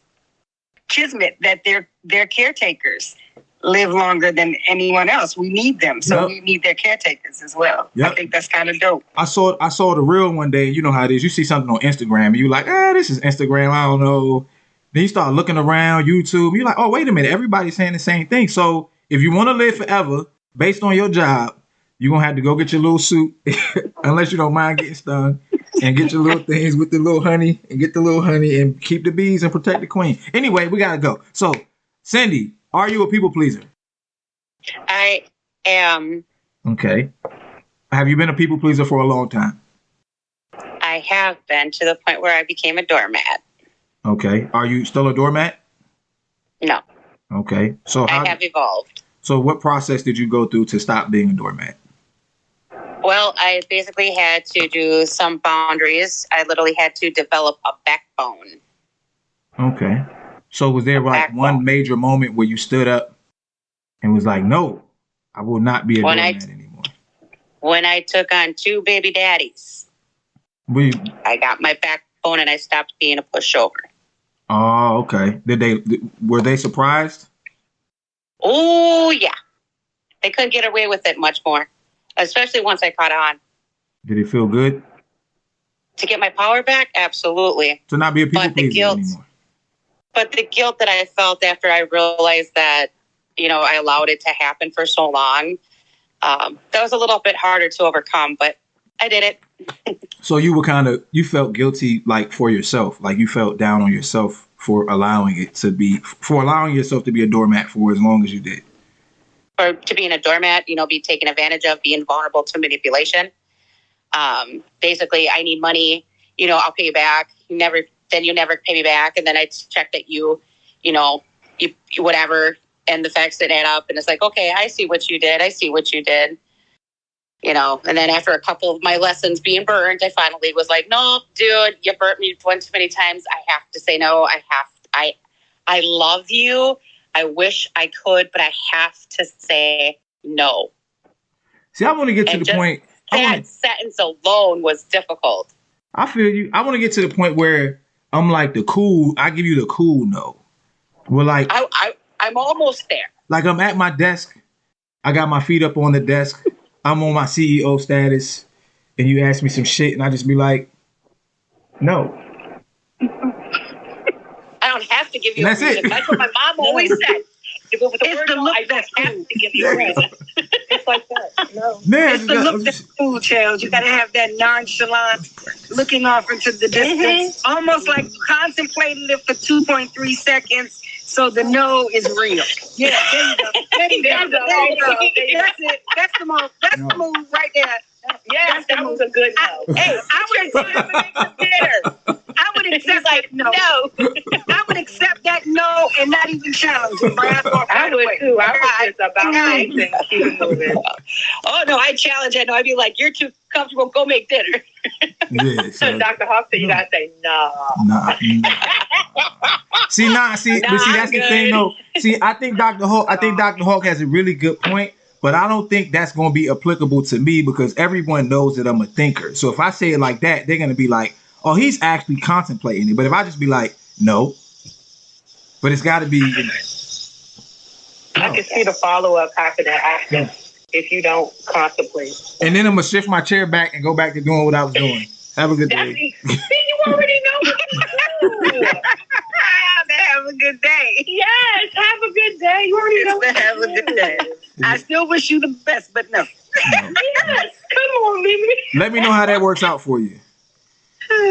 kismet that their caretakers live longer than anyone else. We need them, so we need their caretakers as well. Yep. I think that's kind of dope. I saw the reel one day. You know how it is. You see something on Instagram, and you're like, this is Instagram. I don't know. Then you start looking around YouTube. You're like, oh, wait a minute. Everybody's saying the same thing. So if you want to live forever based on your job, you're going to have to go get your little suit, unless you don't mind getting stung, and get your little things with the little honey, and get the little honey, and keep the bees and protect the queen. Anyway, we got to go. So, Cindy, are you a people pleaser? I am. Okay. Have you been a people pleaser for a long time? I have been, to the point where I became a doormat. Okay. Are you still a doormat? No. Okay. So I have evolved. So what process did you go through to stop being a doormat? Well, I basically had to do some boundaries. I literally had to develop a backbone. Okay. So was there like one major moment where you stood up and was like, no, I will not be a doormat anymore? When I took on 2 baby daddies, I got my backbone and I stopped being a pushover. Oh, okay. Were they surprised? Oh, yeah. They couldn't get away with it much more, especially once I caught on. Did it feel good? To get my power back? Absolutely. To not be a people pleaser anymore. But the guilt that I felt after I realized that, I allowed it to happen for so long, that was a little bit harder to overcome. But I did it. So you were you felt guilty, like, for yourself, like you felt down on yourself for allowing yourself to be a doormat for as long as you did. Or to being a doormat, be taken advantage of, being vulnerable to manipulation. Basically, I need money, I'll pay you back. You never pay me back. And then I check that you whatever. And the facts didn't add up. And it's like, okay, I see what you did. And then after a couple of my lessons being burned, I finally was like, no, dude, you burnt me one too many times. I have to say no. I love you. I wish I could, but I have to say no. See, I want to get to the point. That sentence alone was difficult. I feel you. I want to get to the point where I'm like I give you the cool no. Well, like, I'm almost there. Like, I'm at my desk. I got my feet up on the desk. I'm on my CEO status, and you ask me some shit, and I just be like, no. I don't have to give you a reason. That's what my mom always said. With the word no, I don't have to give you a reason. It's like that. No. Man, it's the look that's cool, Charles. You got to have that nonchalant looking off into the distance, almost like contemplating it for 2.3 seconds. So the no is real. Yeah, there you go. There you go. That's it. That's the move. That's the move right there. Yes, that was a good no. Hey, I would accept that no. I would accept that no and not even challenge it, Brad. I would too. I was just about to keep moving. Oh no, I challenge it. No, I'd be like, you're too comfortable. Go make dinner. Yeah, so Dr. Hawk said you gotta say no. Nah. See, that's the thing though. See, I think Dr. Hawk has a really good point. But I don't think that's going to be applicable to me because everyone knows that I'm a thinker. So if I say it like that, they're going to be like, oh, he's actually contemplating it. But if I just be like, no. But it's got to be. I can see the follow-up happening after if you don't contemplate. And then I'm going to shift my chair back and go back to doing what I was doing. Have a good day. See, you already know what to do. Have a good day. Yes, have a good day. You already know what to have a good day. I still wish you the best, but no. Yes, come on, Mimi. Let me know how that works out for you.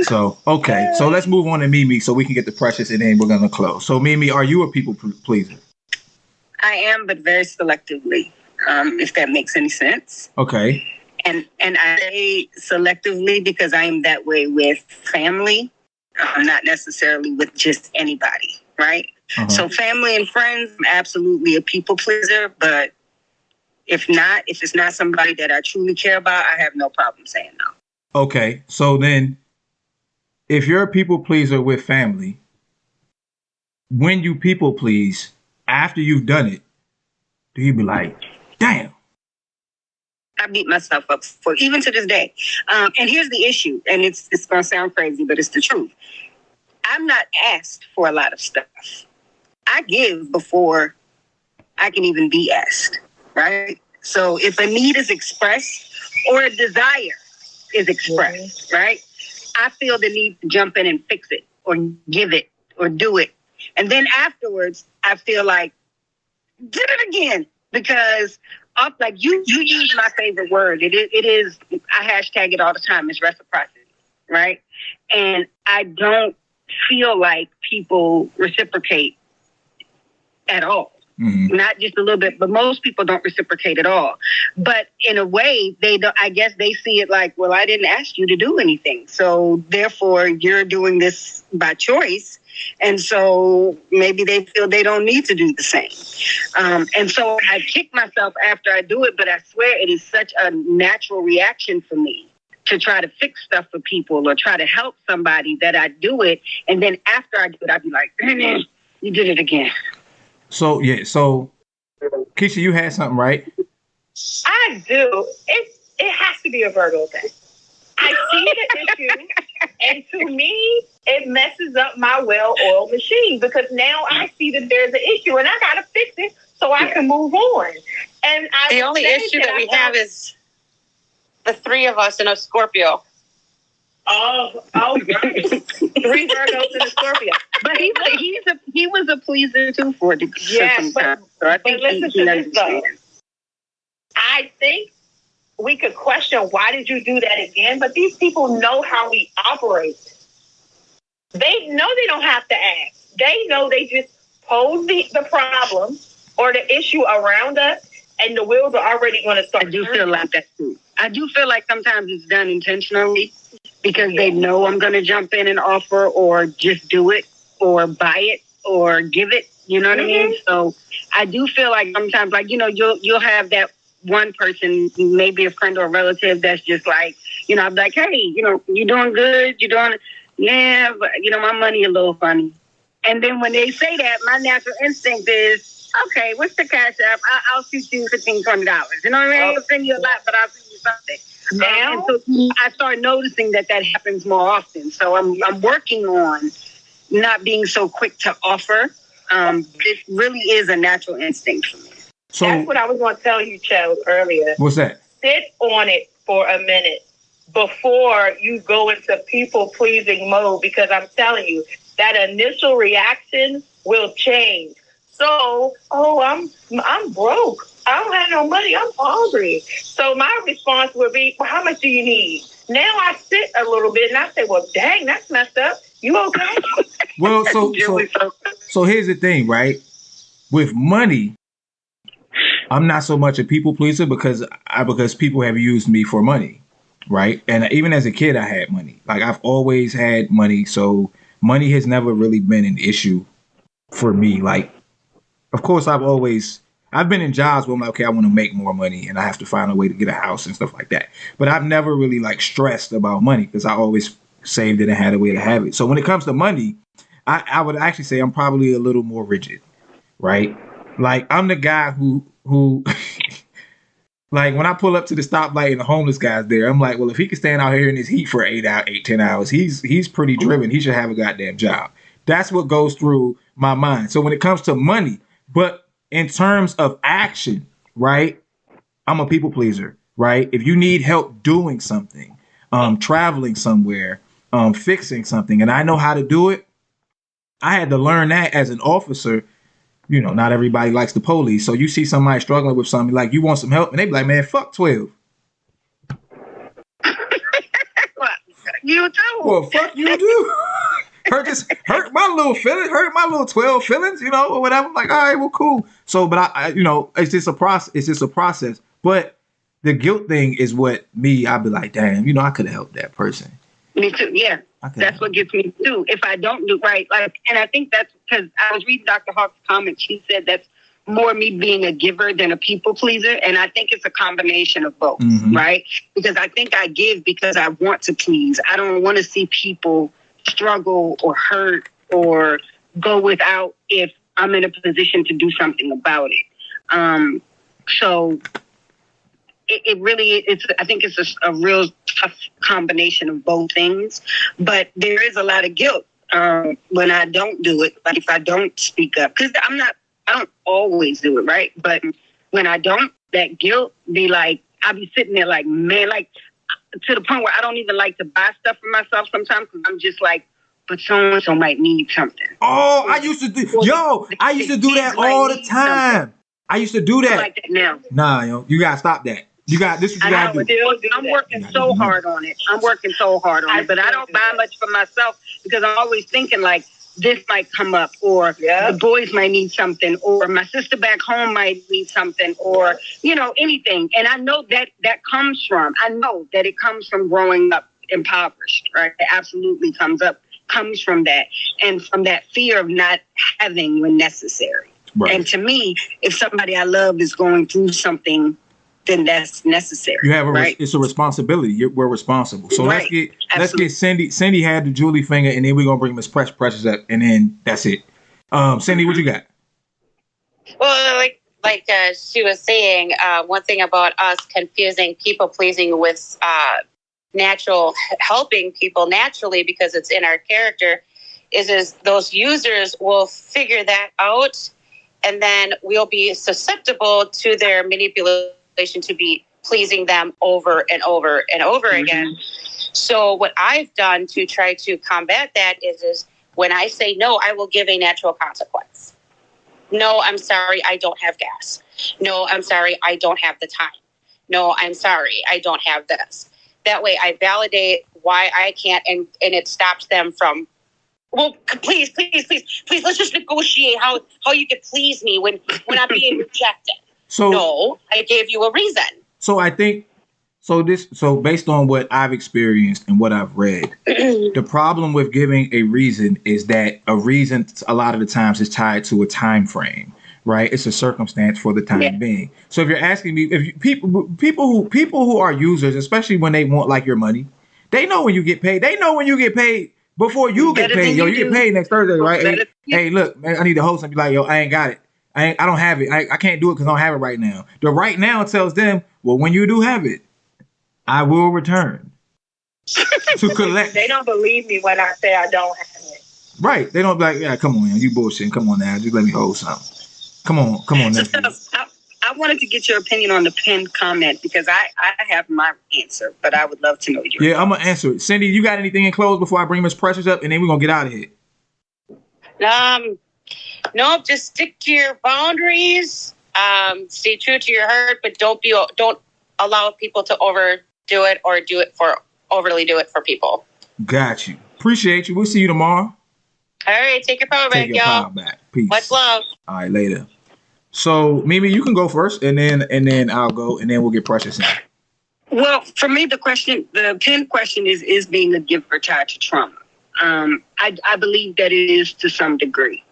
So, okay. So let's move on to Mimi so we can get the Precious and then we're going to close. So, Mimi, are you a people pleaser? I am, but very selectively, if that makes any sense. Okay. And I say selectively because I am that way with family, not necessarily with just anybody, right? Uh-huh. So family and friends, I'm absolutely a people pleaser, but if it's not somebody that I truly care about, I have no problem saying no. Okay, so then if you're a people pleaser with family, when you people please, after you've done it, do you be like, damn? I beat myself up for even to this day. And here's the issue, and it's going to sound crazy, but it's the truth. I'm not asked for a lot of stuff. I give before I can even be asked, right? So if a need is expressed or a desire is expressed, right? I feel the need to jump in and fix it or give it or do it. And then afterwards, I feel like, did it again, because like you use my favorite word. It is, I hashtag it all the time. It's reciprocity, right? And I don't feel like people reciprocate at all. Mm-hmm. Not just a little bit, but most people don't reciprocate at all. But in a way, they don't, I guess they see it like, well, I didn't ask you to do anything. So therefore, you're doing this by choice. And so maybe they feel they don't need to do the same. And so I kick myself after I do it, but I swear it is such a natural reaction for me to try to fix stuff for people or try to help somebody that I do it. And then after I do it, I'd be like, you did it again. So, yeah. So, Keisha, you had something, right? I do. It has to be a Virgo thing. I see the issue, and to me, it messes up my well-oiled machine because now I see that there's an issue, and I got to fix it so I can move on. And the only issue that we have is the three of us in a Scorpio. Oh, right. 3 Virgos in a Scorpio. But he was a pleaser too for the yes, but, so I think listen he to this though. I think we could question, why did you do that again? But these people know how we operate. They know they don't have to ask. They know they just pose the problem or the issue around us, and the wheels are already going to start. I do feel like that too. I do feel like sometimes it's done intentionally because they know I'm going to jump in and offer or just do it or buy it or give it. You know what I mean? So I do feel like sometimes, like, you know, you'll have that one person, maybe a friend or a relative, that's just like, you know, I'm like, hey, you know, you doing good? You doing, yeah, but, you know, my money a little funny. And then when they say that, my natural instinct is, okay, what's the cash app? I'll shoot you $15, $20. You know what I mean? I'll send you a lot, but I'll send you something. Now, And so I start noticing that happens more often. So I'm working on not being so quick to offer. It really is a natural instinct for me. So that's what I was going to tell you, Cho, earlier. What's that? Sit on it for a minute before you go into people-pleasing mode, because I'm telling you, that initial reaction will change. So, I'm broke. I don't have no money. I'm hungry. So my response would be, well, how much do you need? Now I sit a little bit and I say, well, dang, that's messed up. You okay? Well, so here's the thing, right? With money, I'm not so much a people pleaser because people have used me for money, right? And even as a kid, I had money. Like, I've always had money, so money has never really been an issue for me. Like, of course, I've been in jobs where I'm like, okay, I want to make more money and I have to find a way to get a house and stuff like that. But I've never really like stressed about money because I always saved it and had a way to have it. So when it comes to money, I would actually say I'm probably a little more rigid, right? Like, I'm the guy who like, when I pull up to the stoplight and the homeless guy's there, I'm like, well, if he can stand out here in this heat for 10 hours, he's pretty driven. He should have a goddamn job. That's what goes through my mind. So when it comes to money, but in terms of action, right? I'm a people pleaser, right? If you need help doing something, traveling somewhere, fixing something, and I know how to do it, I had to learn that as an officer. You know, not everybody likes the police. So you see somebody struggling with something, like, you want some help, and they be like, man, fuck 12. You too. Well, fuck you do. hurt my little feelings, hurt my little 12 feelings, you know, or whatever. I'm like, all right, well, cool. So, but I you know, it's just a process. But the guilt thing is what I'd be like, damn, you know, I could have helped that person. Me too. Yeah. That's what gets me too. If I don't do right, like, and I think that's because I was reading Dr. Hawk's comment. She said that's more me being a giver than a people pleaser. And I think it's a combination of both, right? Because I think I give because I want to please. I don't want to see people struggle or hurt or go without if I'm in a position to do something about it. So it really, I think it's a real tough combination of both things, but there is a lot of guilt when I don't do it. Like, if I don't speak up, because I don't always do it, right? But when I don't, that guilt be like, I'll be sitting there like, man, like, to the point where I don't even like to buy stuff for myself sometimes, because I'm just like, but so-and-so might need something. Oh, I used to do that all the time. I used to do that. I like that now. Nah, yo, you gotta stop that. This is what you gotta do. I'm working so hard on it. But I don't buy much for myself because I'm always thinking, like, this might come up, or the boys might need something, or my sister back home might need something, or, you know, anything. And I know that comes from growing up impoverished, right? It absolutely comes from that, and from that fear of not having when necessary. Right. And to me, if somebody I love is going through something, then that's necessary. You have it's a responsibility. We're responsible. So let's get Cindy. Cindy had the Julie finger, and then we're gonna bring Miss Precious up, and then that's it. Cindy, what you got? Well, like she was saying, one thing about us confusing people pleasing with natural helping people naturally, because it's in our character, is those users will figure that out, and then we'll be susceptible to their manipulation to be pleasing them over and over and over again. So what I've done to try to combat that is when I say no, I will give a natural consequence. No, I'm sorry, I don't have gas. No, I'm sorry, I don't have the time. no, I'm sorry, I don't have this. That way I validate why I can't, and it stops them from, well, please, let's just negotiate how you can please me when I'm being rejected. So no, I gave you a reason. So I think so based on what I've experienced and what I've read, the problem with giving a reason is that a reason a lot of the times is tied to a time frame, right? It's a circumstance for the time being. So if you're asking me, if you, people who are users, especially when they want like your money, they know when you get paid. They know when you get paid before you get paid. Yo, you get paid next Thursday, right? Hey, look, man, I need to host and be like, yo, I ain't got it. I don't have it. I can't do it because I don't have it right now. The right now tells them, well, when you do have it, I will return to collect. They don't believe me when I say I don't have it. Right. They don't be like, yeah, come on, man. You bullshitting. Come on now. Just let me hold something. Come on. I wanted to get your opinion on the pinned comment because I have my answer, but I would love to know yours. Yeah, I'm going to answer it. Cindy, you got anything in close before I bring Miss Precious up, and then we're going to get out of here? No, just stick to your boundaries. Stay true to your heart, but don't allow people to overdo it or overly do it for people. Got you. Appreciate you. We'll see you tomorrow. All right, take your power back, y'all. Back. Peace. Much love. All right, later. So, Mimi, you can go first, and then I'll go, and then we'll get Precious in. Well, for me, the pinned question is being a giver tied to trauma. I believe that it is to some degree.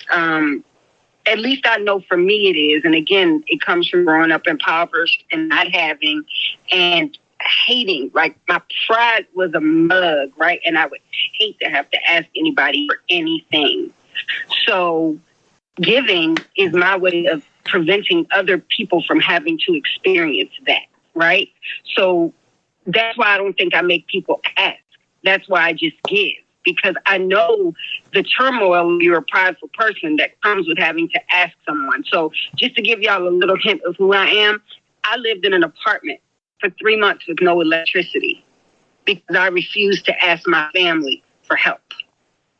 At least I know for me it is. And again, it comes from growing up impoverished and not having and hating. Like my pride was a mug, right? And I would hate to have to ask anybody for anything. So giving is my way of preventing other people from having to experience that, right? So that's why I don't think I make people ask. That's why I just give. Because I know the turmoil, you're a prideful person that comes with having to ask someone. So just to give y'all a little hint of who I am, I lived in an apartment for 3 months with no electricity because I refused to ask my family for help.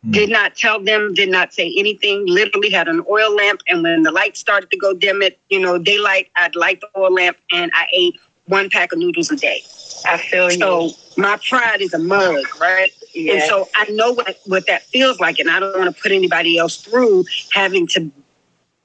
Did not tell them, did not say anything, literally had an oil lamp. And when the light started to go dim at, daylight, I'd light the oil lamp and I ate 1 pack of noodles a day. I feel you. So my pride is a mug, right? Yes. And so I know what that feels like, and I don't want to put anybody else through having to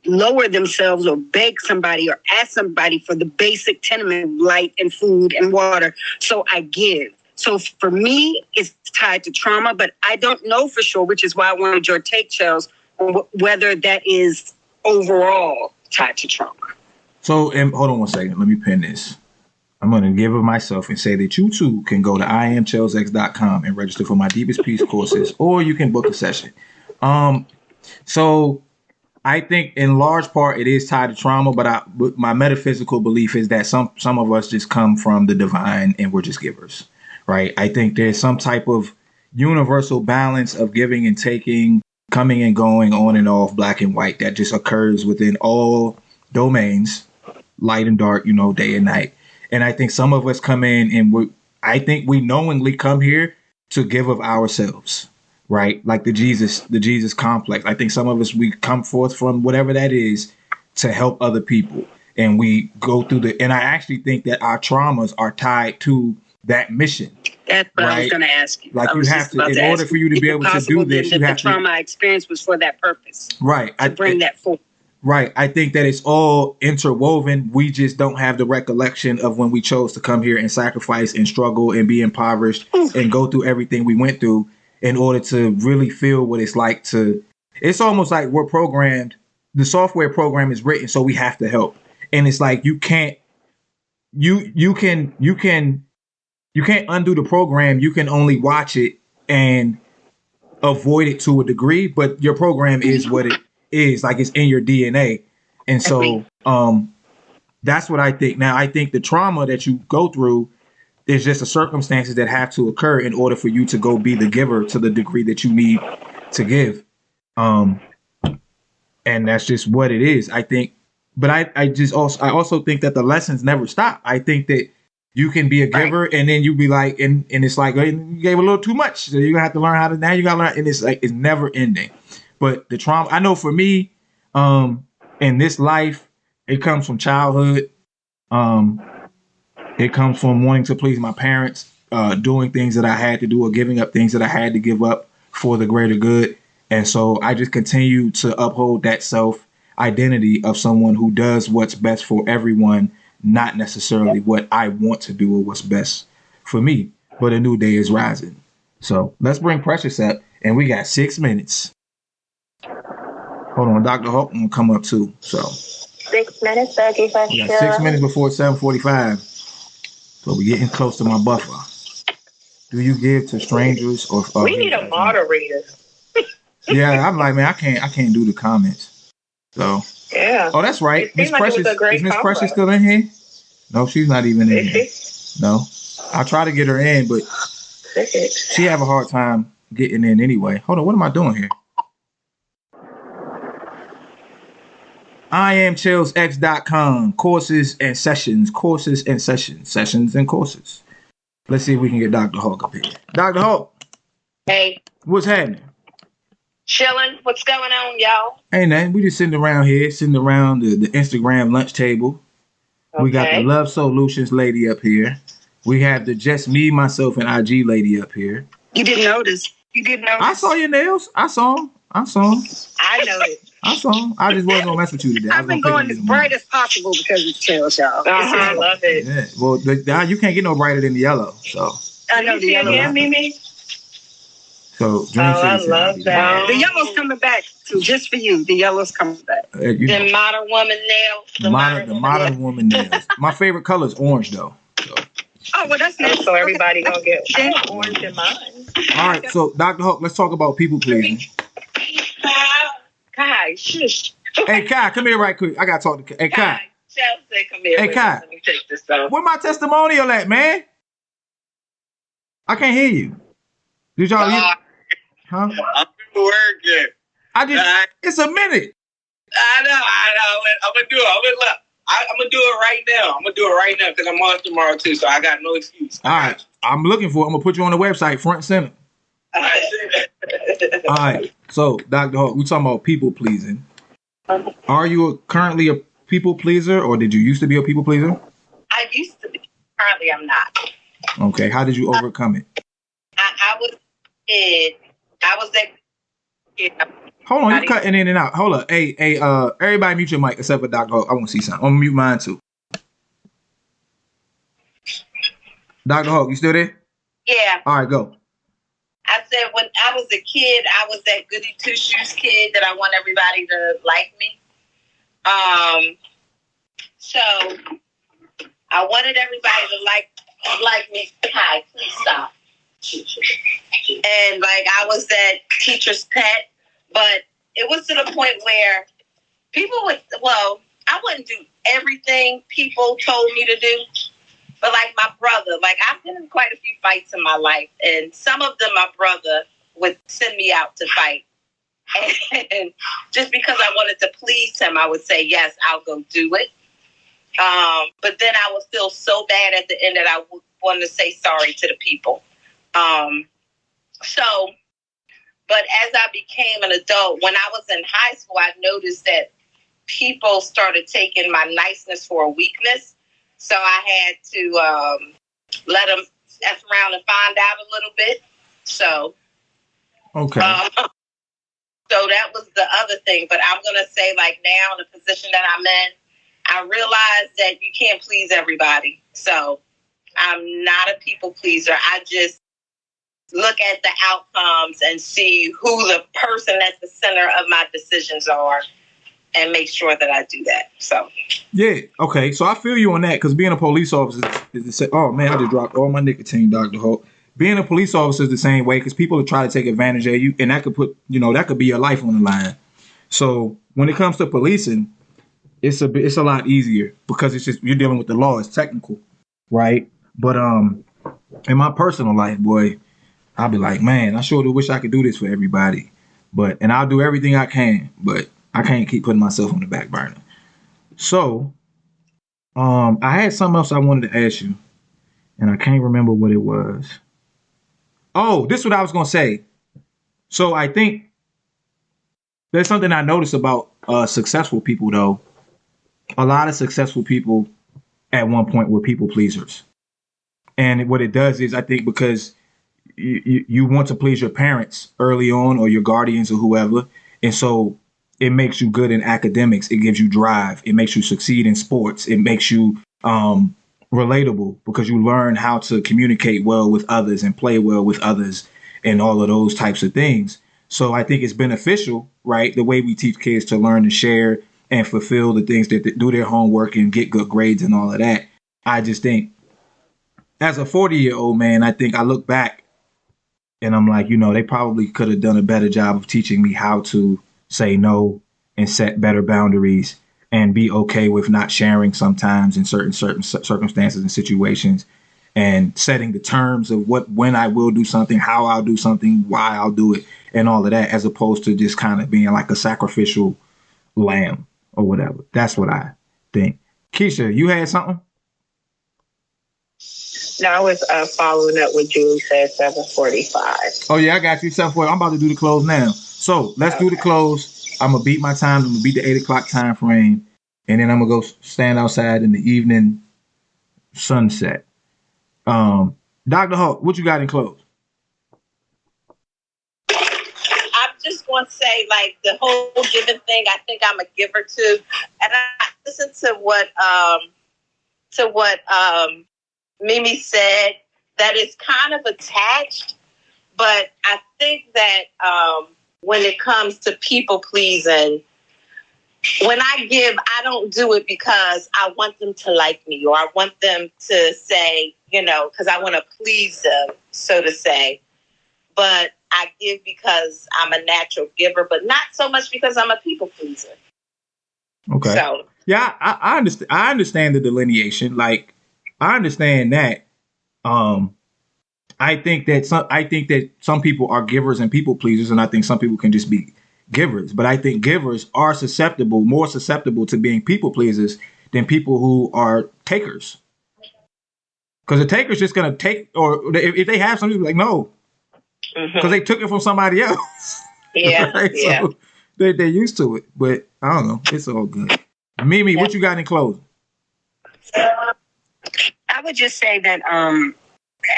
lower themselves or beg somebody or ask somebody for the basic tenement, light and food and water. So I give. So for me, it's tied to trauma, but I don't know for sure, which is why I wanted your take, Charles, on whether that is overall tied to trauma. So, hold on one second. Let me pin this. I'm going to give of myself and say that you too can go to IamCharlesX.com and register for my Deepest Peace courses, or you can book a session. So I think in large part it is tied to trauma, but my metaphysical belief is that some of us just come from the divine and we're just givers, right? I think there's some type of universal balance of giving and taking, coming and going, on and off, black and white, that just occurs within all domains, light and dark, day and night. And I think some of us come in and I think we knowingly come here to give of ourselves, right? Like the Jesus complex. I think some of us, we come forth from whatever that is to help other people. And we go through and I actually think that our traumas are tied to that mission. That's what I was going to ask you. Like you have to, in order for you to be able to do this, you have to. The trauma I experienced was for that purpose. Right. To bring that forward. Right. I think that it's all interwoven. We just don't have the recollection of when we chose to come here and sacrifice and struggle and be impoverished and go through everything we went through in order to really feel what it's like to. It's almost like we're programmed. The software program is written, so we have to help. And it's like you can't undo the program. You can only watch it and avoid it to a degree, but your program is what it is, like it's in your DNA. And so that's what I think. Now, I think the trauma that you go through is just the circumstances that have to occur in order for you to go be the giver to the degree that you need to give. And that's just what it is, I think. But I also think that the lessons never stop. I think that you can be a giver, right, and then you be like, and it's like, you gave a little too much. So you're gonna have to learn how to, now you gotta learn, and it's like, it's never ending. But the trauma, I know for me, in this life, it comes from childhood. It comes from wanting to please my parents, doing things that I had to do or giving up things that I had to give up for the greater good. And so I just continue to uphold that self identity of someone who does what's best for everyone, not necessarily what I want to do or what's best for me. But a new day is rising. So let's bring Precious up, and we got 6 minutes. Hold on, Dr. Hope will come up too. So 6 minutes, Dougie. we got 6 minutes before 7:45. So we're getting close to my buffer. Do you give to strangers or? We need a moderator. Yeah, I'm like, man, I can't do the comments. So Yeah. oh, that's right. It Miss seemed like it was Precious, a great is Miss combo. Precious still in here? No, she's not even in here. Is No, I try to get her in, but she? she have a hard time getting in anyway. Hold on, what am I doing here? IamChillsX.com. Courses and sessions. Courses and sessions. Sessions and courses. Let's see if we can get Dr. Hawk up here. Dr. Hawk, Hey, what's happening? chilling. What's going on, y'all? Ain't nothing. We just sitting around here, sitting around the Instagram lunch table. We got the Okay. Love Solutions lady up here. We have the Just Me, Myself, and IG lady up here. You didn't notice. You didn't notice. I saw your nails. I saw them. I noticed. I just wasn't gonna mess with you today. I've been going as bright as possible because it's chills, y'all. I love it. Yeah. Well, you can't get no brighter than the yellow. So, I know You the see yellow. again, Mimi? so Dream I City love said, that. The yellow's coming back too, just for you. The yellow's coming back. You know, The modern woman nails. the modern woman nails. My favorite color is orange, though. So, Oh, well, that's nice. So everybody gonna get orange in mine. all right. So, Dr. Hawk, let's talk about people pleasing. Kai, shush. Hey, Kai, come here right quick. I gotta talk to Kai. Hey, Kai, Chelsea, come here. Hey, Kai. Let me take this off. where my testimonial at, man? I can't hear you. Did y'all hear? Huh? I'm working. I just. It's a minute. I know. I'm gonna do it. I'm gonna do it right now. I'm gonna do it right now because I'm off tomorrow too, so I got no excuse. All right. I'm looking for it. I'm gonna put you on the website, front and center. All right. All right. So, Dr. Hawk, we talking about people pleasing. Are you currently a people pleaser, or did you used to be a people pleaser? I used to be. Currently, I'm not. Okay. How did you overcome it? I was kid. I was that kid. Hold on, you cutting in and out. Hold up. Hey, everybody mute your mic except for Dr. Hawk. I want to see something. I'm gonna mute mine too. Dr. Hawk, you still there? Yeah. All right, go. I said when I was a kid, I was that goody two shoes kid that I want everybody to like me. So I wanted everybody to like me. Kai, please stop. And like I was that teacher's pet, but it was to the point where people would. Well, I wouldn't do everything people told me to do. But like my brother, like I've been in quite a few fights in my life, and some of them my brother would send me out to fight. And just because I wanted to please him, I would say, yes, I'll go do it. But then I would feel so bad at the end that I would want to say sorry to the people. But as I became an adult, when I was in high school, I noticed that people started taking my niceness for a weakness. So I had to let them F around and find out a little bit. So, Okay. So that was the other thing. But I'm going to say, like now, in the position that I'm in, I realize that you can't please everybody. So I'm not a people pleaser. I just look at the outcomes and see who the person at the center of my decisions are and make sure that I do that. So. Yeah. Okay. So I feel you on that because being a police officer is the same. Oh man, I just dropped all my nicotine, Dr. Hope. Being a police officer is the same way because people will try to take advantage of you, and that could put, that could be your life on the line. So when it comes to policing, it's a lot easier because it's just you're dealing with the law. It's technical, right? But in my personal life, boy, I'll be like, man, I sure do wish I could do this for everybody, and I'll do everything I can, but I can't keep putting myself on the back burner. So, I had something else I wanted to ask you, and I can't remember what it was. Oh, this is what I was going to say. So I think there's something I noticed about successful people, though. A lot of successful people at one point were people pleasers. And what it does is, I think, because you want to please your parents early on, or your guardians, or whoever, and so it makes you good in academics. It gives you drive. It makes you succeed in sports. It makes you relatable, because you learn how to communicate well with others and play well with others and all of those types of things. So I think it's beneficial, right? The way we teach kids to learn and share and fulfill the things that do their homework and get good grades and all of that. I just think, as a 40-year-old man, I think I look back and I'm like, they probably could have done a better job of teaching me how to say no and set better boundaries and be okay with not sharing sometimes in certain circumstances and situations, and setting the terms of when I will do something, how I'll do something, why I'll do it, and all of that, as opposed to just kind of being like a sacrificial lamb or whatever. That's what I think. Keisha, you had something? No, I was following up with Julie said 7:45. Oh yeah, I got you. 7:40. I'm about to do the close now. So let's do the close. I'm gonna beat my time. I'm gonna beat the 8 o'clock time frame, and then I'm gonna go stand outside in the evening sunset. Dr. Hawk, what you got in close? I'm just going to say, like, the whole giving thing, I think I'm a giver too. And I listened to what Mimi said, that is kind of attached, but I think that when it comes to people pleasing, when I give, I don't do it because I want them to like me, or I want them to say, because I want to please them, so to say. But I give because I'm a natural giver, but not so much because I'm a people pleaser. Okay. So yeah, I understand. I understand the delineation. Like, I understand that. I think that some people are givers and people pleasers, and I think some people can just be givers. But I think givers are more susceptible to being people pleasers than people who are takers. Because the taker's just gonna take, or if they have something, like no, because they took it from somebody else. Yeah, right? yeah. So they're used to it. But I don't know. It's all good. Mimi, what you got in closing? I would just say that,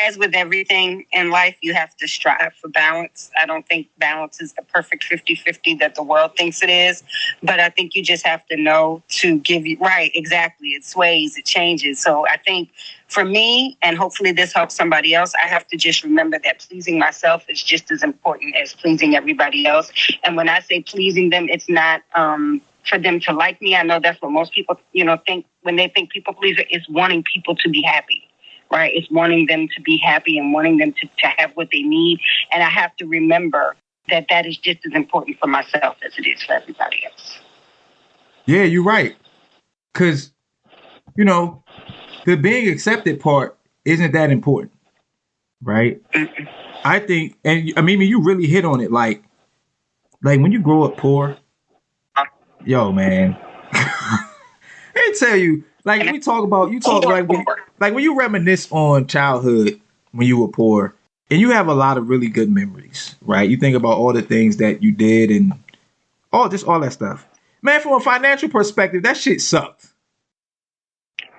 as with everything in life, you have to strive for balance. I don't think balance is the perfect 50-50 that the world thinks it is, but I think you just have to know to give you, right, exactly. It sways, it changes. So I think for me, and hopefully this helps somebody else, I have to just remember that pleasing myself is just as important as pleasing everybody else. And when I say pleasing them, it's not for them to like me. I know that's what most people, think when they think people pleaser, is wanting people to be happy. Right? It's wanting them to be happy and wanting them to have what they need. And I have to remember that is just as important for myself as it is for everybody else. Yeah, you're right. Because, the being accepted part isn't that important. Right? Mm-hmm. I think, and I mean, you really hit on it. Like when you grow up poor, yo, man, I tell you, like we talk about, like when you reminisce on childhood when you were poor, and you have a lot of really good memories, right? You think about all the things that you did and all that stuff. Man, from a financial perspective, that shit sucked.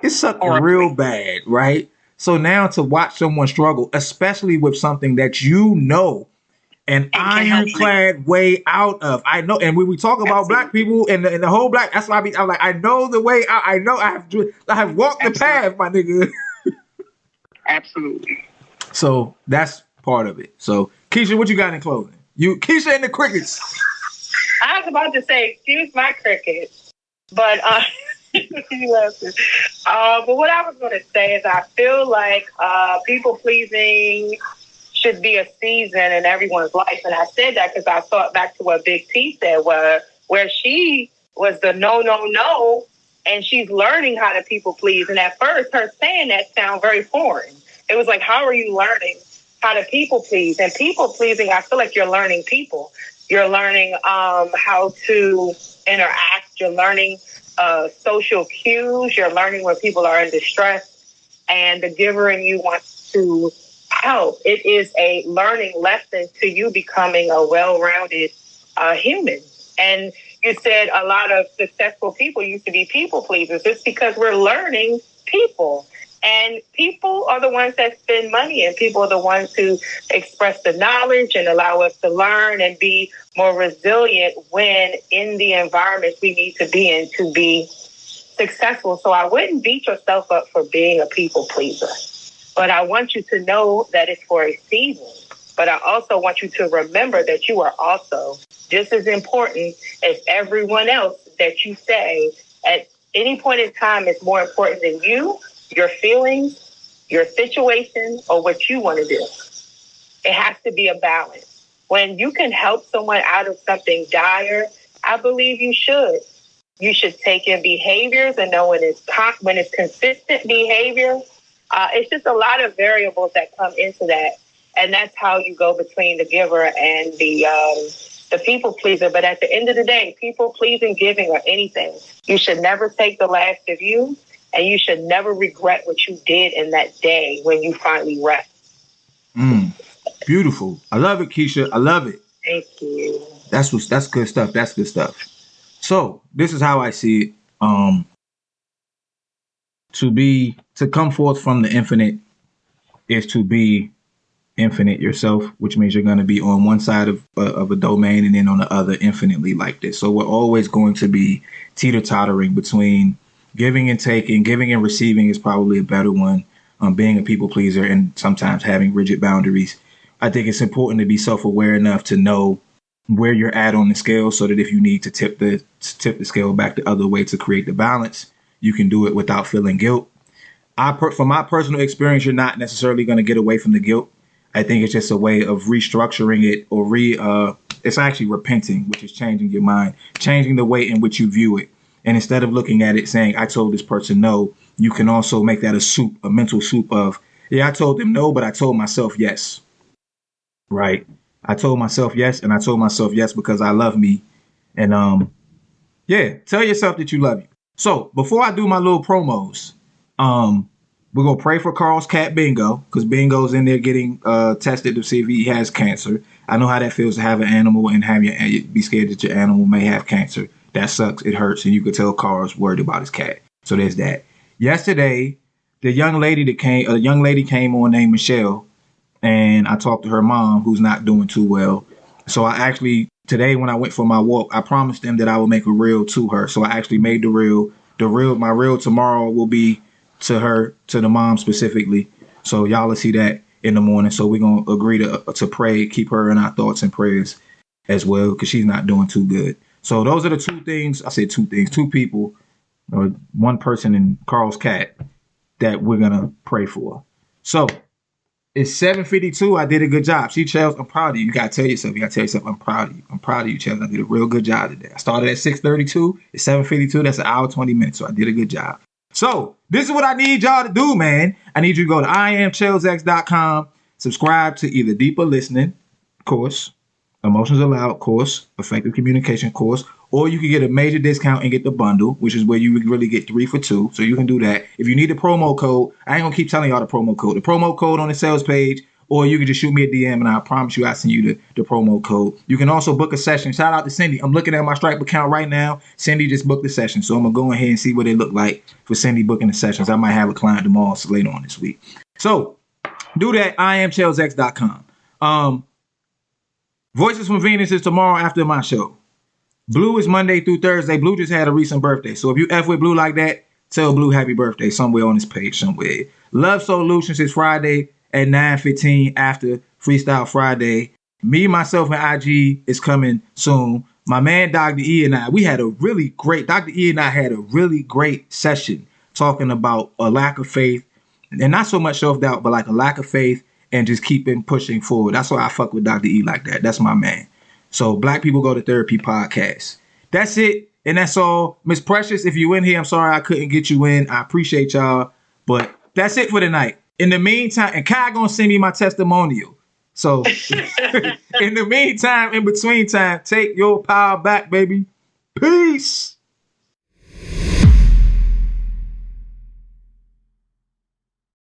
It sucked real bad, right? So now to watch someone struggle, especially with something that an ironclad way out of. I know, and when we talk about Black people and the whole Black, that's why I'm like, I know the way out. I know I have walked the path, my nigga. Absolutely. So that's part of it. So Keisha, what you got in closing? Keisha and the crickets. I was about to say, excuse my crickets, but but what I was going to say is I feel like people pleasing should be a season in everyone's life. And I said that because I thought back to what Big T said, where she was the no, and she's learning how to people please. And at first, her saying that sounded very foreign. It was like, how are you learning how to people please? And people pleasing, I feel like you're learning people. You're learning how to interact. You're learning social cues. You're learning when people are in distress. And the giver in you wants to help. It is a learning lesson to you becoming a well-rounded human. And you said a lot of successful people used to be people pleasers. It's because we're learning people. And people are the ones that spend money, and people are the ones who express the knowledge and allow us to learn and be more resilient when in the environments we need to be in to be successful. So I wouldn't beat yourself up for being a people pleaser, but I want you to know that it's for a season. But I also want you to remember that you are also just as important as everyone else that you say at any point in time is more important than you, your feelings, your situation, or what you want to do. It has to be a balance. When you can help someone out of something dire, I believe you should. You should take in behaviors and know when it's consistent behavior. It's just a lot of variables that come into that. And that's how you go between the giver and the people pleaser. But at the end of the day, people pleasing, giving, or anything, you should never take the last of you, and you should never regret what you did in that day when you finally rest. Beautiful. I love it, Keisha. I love it. Thank you. That's good stuff. That's good stuff. So this is how I see it. To come forth from the infinite is to be infinite yourself, which means you're going to be on one side of a domain and then on the other infinitely like this. So we're always going to be teeter-tottering between giving and taking. Giving and receiving is probably a better one. Being a people pleaser and sometimes having rigid boundaries. I think it's important to be self-aware enough to know where you're at on the scale, so that if you need to tip the scale back the other way to create the balance, you can do it without feeling guilt. From my personal experience, you're not necessarily going to get away from the guilt. I think it's just a way of restructuring it, or it's actually repenting, which is changing your mind, changing the way in which you view it. And instead of looking at it saying, I told this person no, you can also make that a mental soup of, yeah, I told them no, but I told myself yes. Right? I told myself yes, and I told myself yes because I love me. And tell yourself that you love you. So before I do my little promos, we're going to pray for Carl's cat, Bingo, because Bingo's in there getting tested to see if he has cancer. I know how that feels to have an animal and be scared that your animal may have cancer. That sucks. It hurts. And you could tell Carl's worried about his cat. So there's that. Yesterday, a young lady came on named Michelle, and I talked to her mom, who's not doing too well. So today when I went for my walk, I promised them that I would make a reel to her. So I actually made the reel. My reel tomorrow will be to her, to the mom specifically. So y'all will see that in the morning. So we're going to agree to pray, keep her in our thoughts and prayers as well, because she's not doing too good. So those are the two things. I said two things, two people, or one person and Carl's cat that we're going to pray for. So it's 7:52. I did a good job. See, Chels, I'm proud of you. You got to tell yourself, I'm proud of you. I'm proud of you, Chels. I did a real good job today. I started at 6:32. It's 7:52. That's an hour, 20 minutes. So I did a good job. So this is what I need y'all to do, man. I need you to go to IamChelsX.com, subscribe to either Deeper Listening course, Emotions Aloud course, Effective Communication course, or you can get a major discount and get the bundle, which is where you would really get 3 for 2. So you can do that. If you need the promo code, I ain't gonna keep telling y'all the promo code. The promo code on the sales page, or you can just shoot me a DM and I promise you I'll send you the promo code. You can also book a session. Shout out to Cindy. I'm looking at my Stripe account right now. Cindy just booked the session. So I'm gonna go ahead and see what it look like for Cindy booking the sessions. I might have a client tomorrow, so later on this week. So do that, IamChelsX.com. Voices from Venus is tomorrow after my show. Blue is Monday through Thursday. Blue just had a recent birthday. So if you F with Blue like that, tell Blue happy birthday somewhere on this page somewhere. Love Solutions is Friday at 9:15 after Freestyle Friday. Me, myself, and IG is coming soon. My man, Dr. E and I, Dr. E and I had a really great session talking about a lack of faith, and not so much self-doubt, but like a lack of faith and just keeping pushing forward. That's why I fuck with Dr. E like that. That's my man. So Black People Go to Therapy podcast. That's it. And that's all. Miss Precious, if you in here, I'm sorry I couldn't get you in. I appreciate y'all. But that's it for tonight. In the meantime, and Kai gonna send me my testimonial. So in the meantime, in between time, take your power back, baby. Peace.